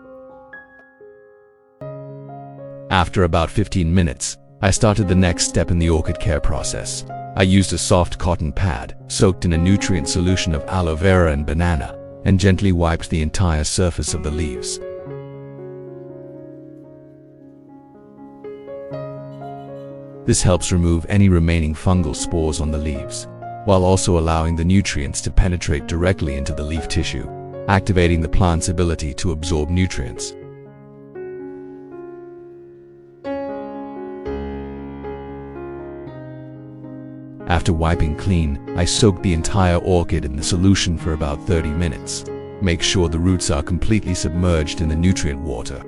After about 15 minutes, I started the next step in the orchid care process. I used a soft cotton pad, soaked in a nutrient solution of aloe vera and banana, and gently wiped the entire surface of the leaves. This helps remove any remaining fungal spores on the leaves, while also allowing the nutrients to penetrate directly into the leaf tissue, activating the plant's ability to absorb nutrients. After wiping clean, I soak the entire orchid in the solution for about 30 minutes. Make sure the roots are completely submerged in the nutrient water.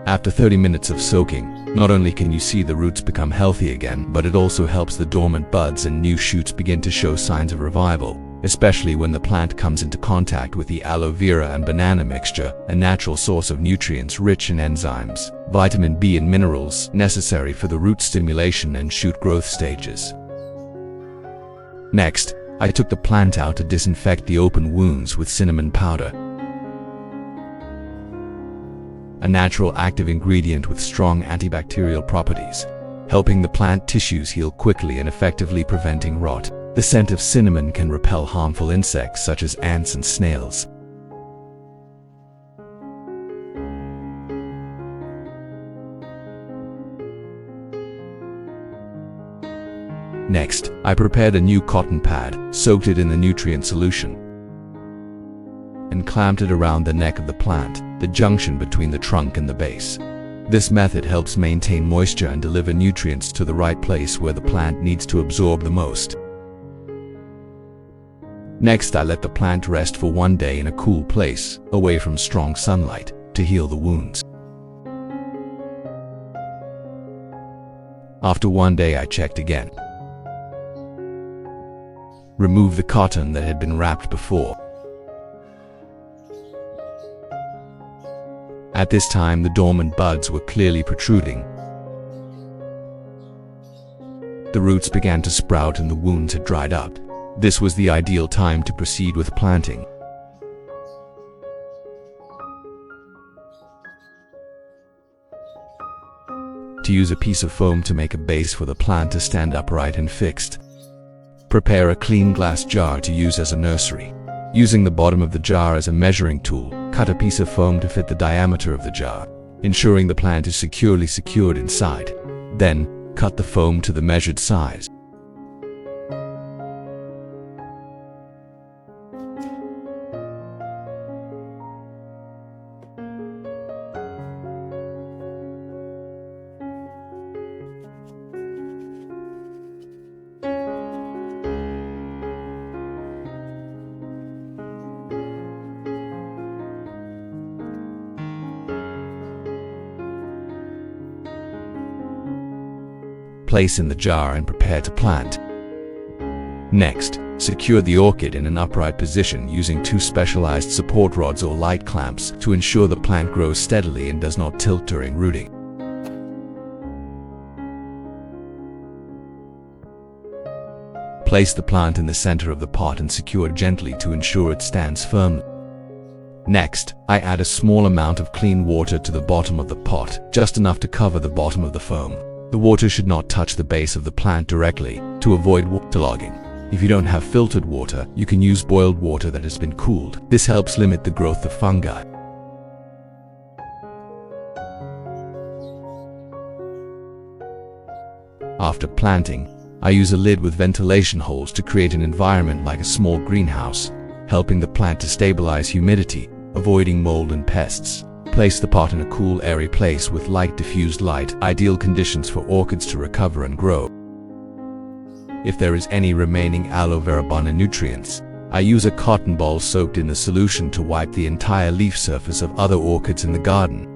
After 30 minutes of soaking, not only can you see the roots become healthy again, but it also helps the dormant buds and new shoots begin to show signs of revival, especially when the plant comes into contact with the aloe vera and banana mixture, a natural source of nutrients rich in enzymes, vitamin B and minerals necessary for the root stimulation and shoot growth stages. Next, I took the plant out to disinfect the open wounds with cinnamon powder, a natural active ingredient with strong antibacterial properties, helping the plant tissues heal quickly and effectively preventing rot. The scent of cinnamon can repel harmful insects such as ants and snails. Next, I prepared a new cotton pad, soaked it in the nutrient solution, and clamped it around the neck of the plant, the junction between the trunk and the base. This method helps maintain moisture and deliver nutrients to the right place where the plant needs to absorb the most. Next, I let the plant rest for 1 day in a cool place, away from strong sunlight, to heal the wounds. After 1 day, I checked again. Remove the cotton that had been wrapped before. At this time, the dormant buds were clearly protruding. The roots began to sprout and the wounds had dried up. This was the ideal time to proceed with planting. To use a piece of foam to make a base for the plant to stand upright and fixed. Prepare a clean glass jar to use as a nursery. Using the bottom of the jar as a measuring tool, cut a piece of foam to fit the diameter of the jar, ensuring the plant is securely secured inside. Then, cut the foam to the measured size. Place in the jar and prepare to plant. Next, secure the orchid in an upright position using 2 specialized support rods or light clamps to ensure the plant grows steadily and does not tilt during rooting. Place the plant in the center of the pot and secure gently to ensure it stands firmly. Next, I add a small amount of clean water to the bottom of the pot, just enough to cover the bottom of the foam. The water should not touch the base of the plant directly, to avoid waterlogging. If you don't have filtered water, you can use boiled water that has been cooled. This helps limit the growth of fungi. After planting, I use a lid with ventilation holes to create an environment like a small greenhouse, helping the plant to stabilize humidity, avoiding mold and pests. Place the pot in a cool, airy place with light diffused light, ideal conditions for orchids to recover and grow. If there is any remaining aloe vera nutrients, I use a cotton ball soaked in the solution to wipe the entire leaf surface of other orchids in the garden.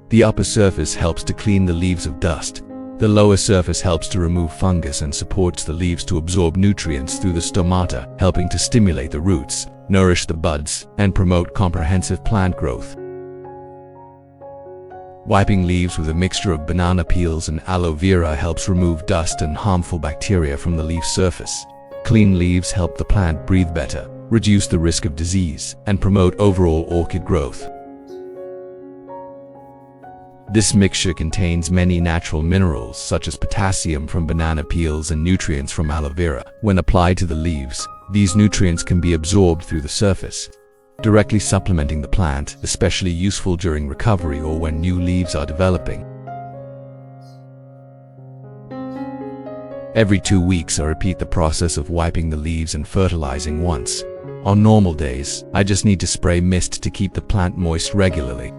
The upper surface helps to clean the leaves of dust. The lower surface helps to remove fungus and supports the leaves to absorb nutrients through the stomata, helping to stimulate the roots, nourish the buds, and promote comprehensive plant growth. Wiping leaves with a mixture of banana peels and aloe vera helps remove dust and harmful bacteria from the leaf surface. Clean leaves help the plant breathe better, reduce the risk of disease, and promote overall orchid growth. This mixture contains many natural minerals such as potassium from banana peels and nutrients from aloe vera. When applied to the leaves, these nutrients can be absorbed through the surface, directly supplementing the plant, especially useful during recovery or when new leaves are developing. Every 2 weeks I repeat the process of wiping the leaves and fertilizing once. On normal days, I just need to spray mist to keep the plant moist regularly.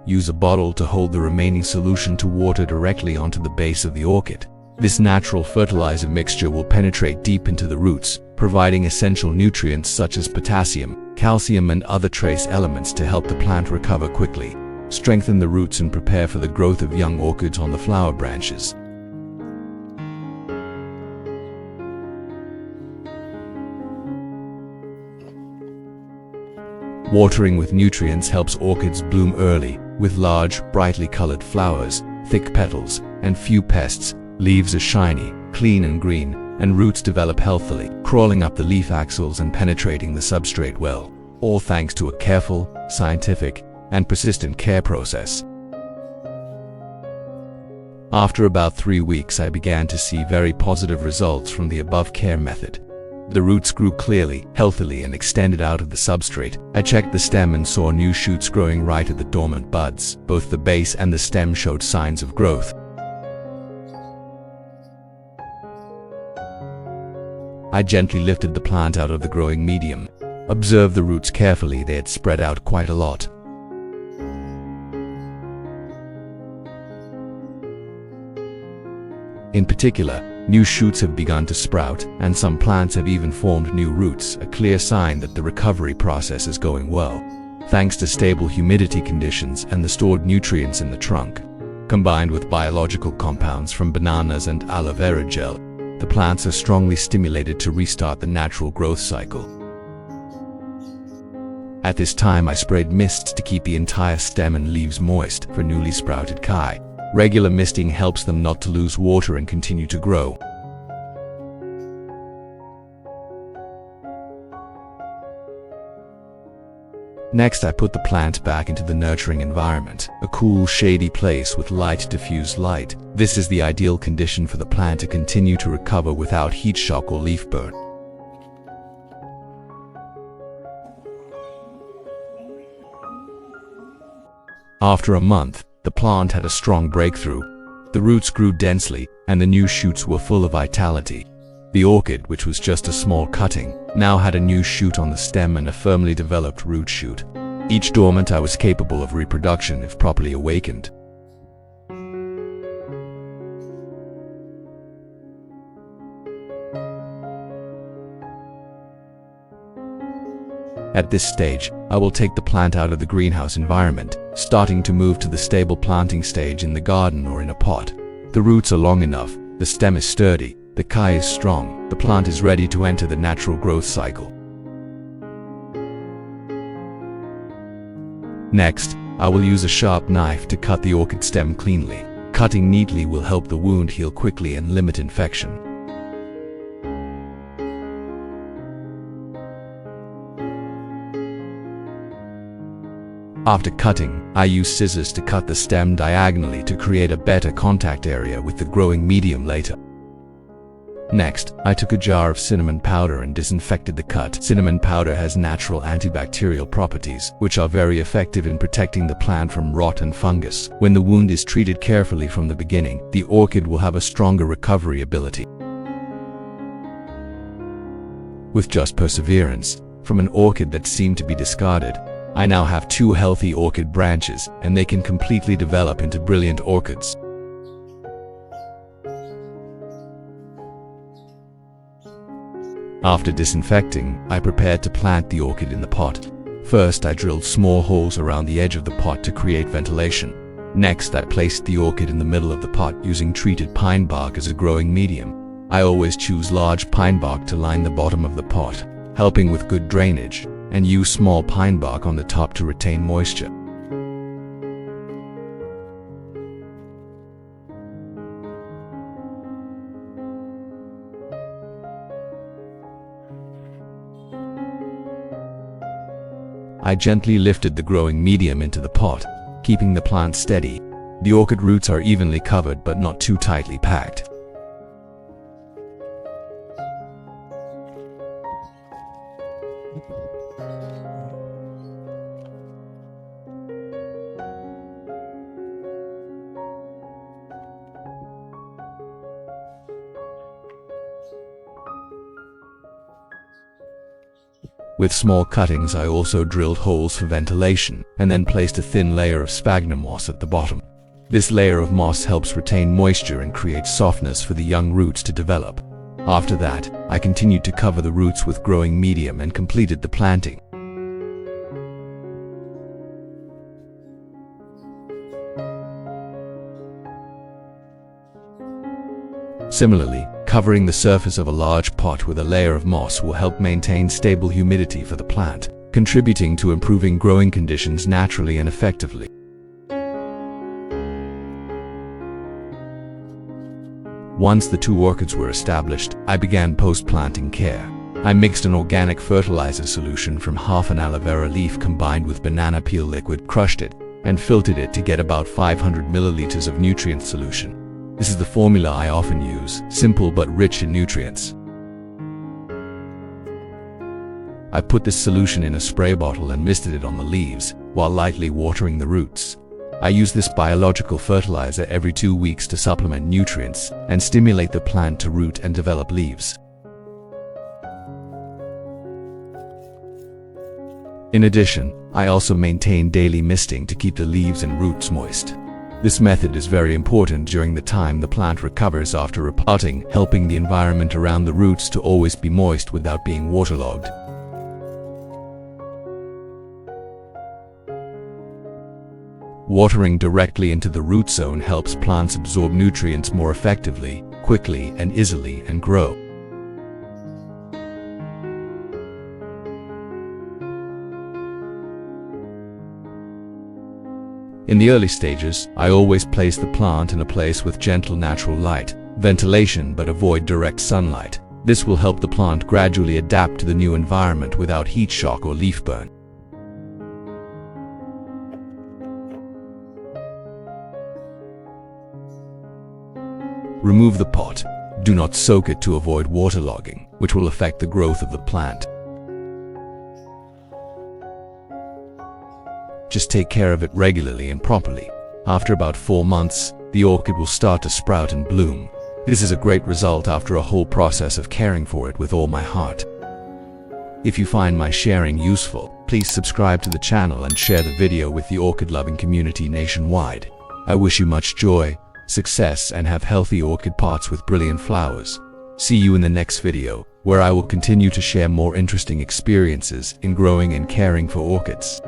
Use a bottle to hold the remaining solution to water directly onto the base of the orchid. This natural fertilizer mixture will penetrate deep into the roots, providing essential nutrients such as potassium, calcium, and other trace elements to help the plant recover quickly, strengthen the roots, and prepare for the growth of young orchids on the flower branches. Watering with nutrients helps orchids bloom early, with large, brightly colored flowers, thick petals, and few pests. Leaves are shiny, clean and green, and roots develop healthily, crawling up the leaf axils and penetrating the substrate well, all thanks to a careful, scientific, and persistent care process. After about 3 weeks, I began to see very positive results from the above care method. The roots grew clearly, healthily, and extended out of the substrate. I checked the stem and saw new shoots growing right at the dormant buds. Both the base and the stem showed signs of growth. I gently lifted the plant out of the growing medium. Observed the roots carefully. They had spread out quite a lot. In particular, new shoots have begun to sprout, and some plants have even formed new roots, a clear sign that the recovery process is going well. Thanks to stable humidity conditions and the stored nutrients in the trunk, combined with biological compounds from bananas and aloe vera gel, the plants are strongly stimulated to restart the natural growth cycle. At this time, I sprayed mists to keep the entire stem and leaves moist for newly sprouted kai. Regular misting helps them not to lose water and continue to grow. Next, I put the plant back into the nurturing environment, a cool, shady place with light, diffused light. This is the ideal condition for the plant to continue to recover without heat shock or leaf burn. After a month, the plant had a strong breakthrough. The roots grew densely, and the new shoots were full of vitality. The orchid, which was just a small cutting, now had a new shoot on the stem and a firmly developed root shoot. Each dormant I was capable of reproduction if properly awakened. At this stage, I will take the plant out of the greenhouse environment, starting to move to the stable planting stage in the garden or in a pot. The roots are long enough, the stem is sturdy, the kai is strong, the plant is ready to enter the natural growth cycle. Next, I will use a sharp knife to cut the orchid stem cleanly. Cutting neatly will help the wound heal quickly and limit infection. After cutting, I use scissors to cut the stem diagonally to create a better contact area with the growing medium later. Next, I took a jar of cinnamon powder and disinfected the cut. Cinnamon powder has natural antibacterial properties, which are very effective in protecting the plant from rot and fungus. When the wound is treated carefully from the beginning, the orchid will have a stronger recovery ability. With just perseverance, From an orchid that seemed to be discarded, I now have 2 healthy orchid branches, and they can completely develop into brilliant orchids. After disinfecting, I prepared to plant the orchid in the pot. First, I drilled small holes around the edge of the pot to create ventilation. Next, I placed the orchid in the middle of the pot using treated pine bark as a growing medium. I always choose large pine bark to line the bottom of the pot, helping with good drainage, and use small pine bark on the top to retain moisture. I gently lifted the growing medium into the pot, keeping the plant steady. The orchid roots are evenly covered but not too tightly packed. With small cuttings, I also drilled holes for ventilation, and then placed a thin layer of sphagnum moss at the bottom. This layer of moss helps retain moisture and creates softness for the young roots to develop. After that, I continued to cover the roots with growing medium and completed the planting. Similarly, covering the surface of a large pot with a layer of moss will help maintain stable humidity for the plant, contributing to improving growing conditions naturally and effectively. Once the 2 orchids were established, I began post-planting care. I mixed an organic fertilizer solution from half an aloe vera leaf combined with banana peel liquid, crushed it, and filtered it to get about 500 milliliters of nutrient solution. This is the formula I often use, simple but rich in nutrients. I put this solution in a spray bottle and misted it on the leaves, while lightly watering the roots. I use this biological fertilizer every 2 weeks to supplement nutrients and stimulate the plant to root and develop leaves. In addition, I also maintain daily misting to keep the leaves and roots moist. This method is very important during the time the plant recovers after repotting, helping the environment around the roots to always be moist without being waterlogged. Watering directly into the root zone helps plants absorb nutrients more effectively, quickly, and easily and grow. In the early stages, I always place the plant in a place with gentle natural light, ventilation, but avoid direct sunlight. This will help the plant gradually adapt to the new environment without heat shock or leaf burn. Remove the pot. Do not soak it to avoid waterlogging, which will affect the growth of the plant. Just take care of it regularly and properly. After about 4 months, the orchid will start to sprout and bloom. This is a great result after a whole process of caring for it with all my heart. If you find my sharing useful, please subscribe to the channel and share the video with the orchid-loving community nationwide. I wish you much joy, success, and have healthy orchid pots with brilliant flowers. See you in the next video, where I will continue to share more interesting experiences in growing and caring for orchids.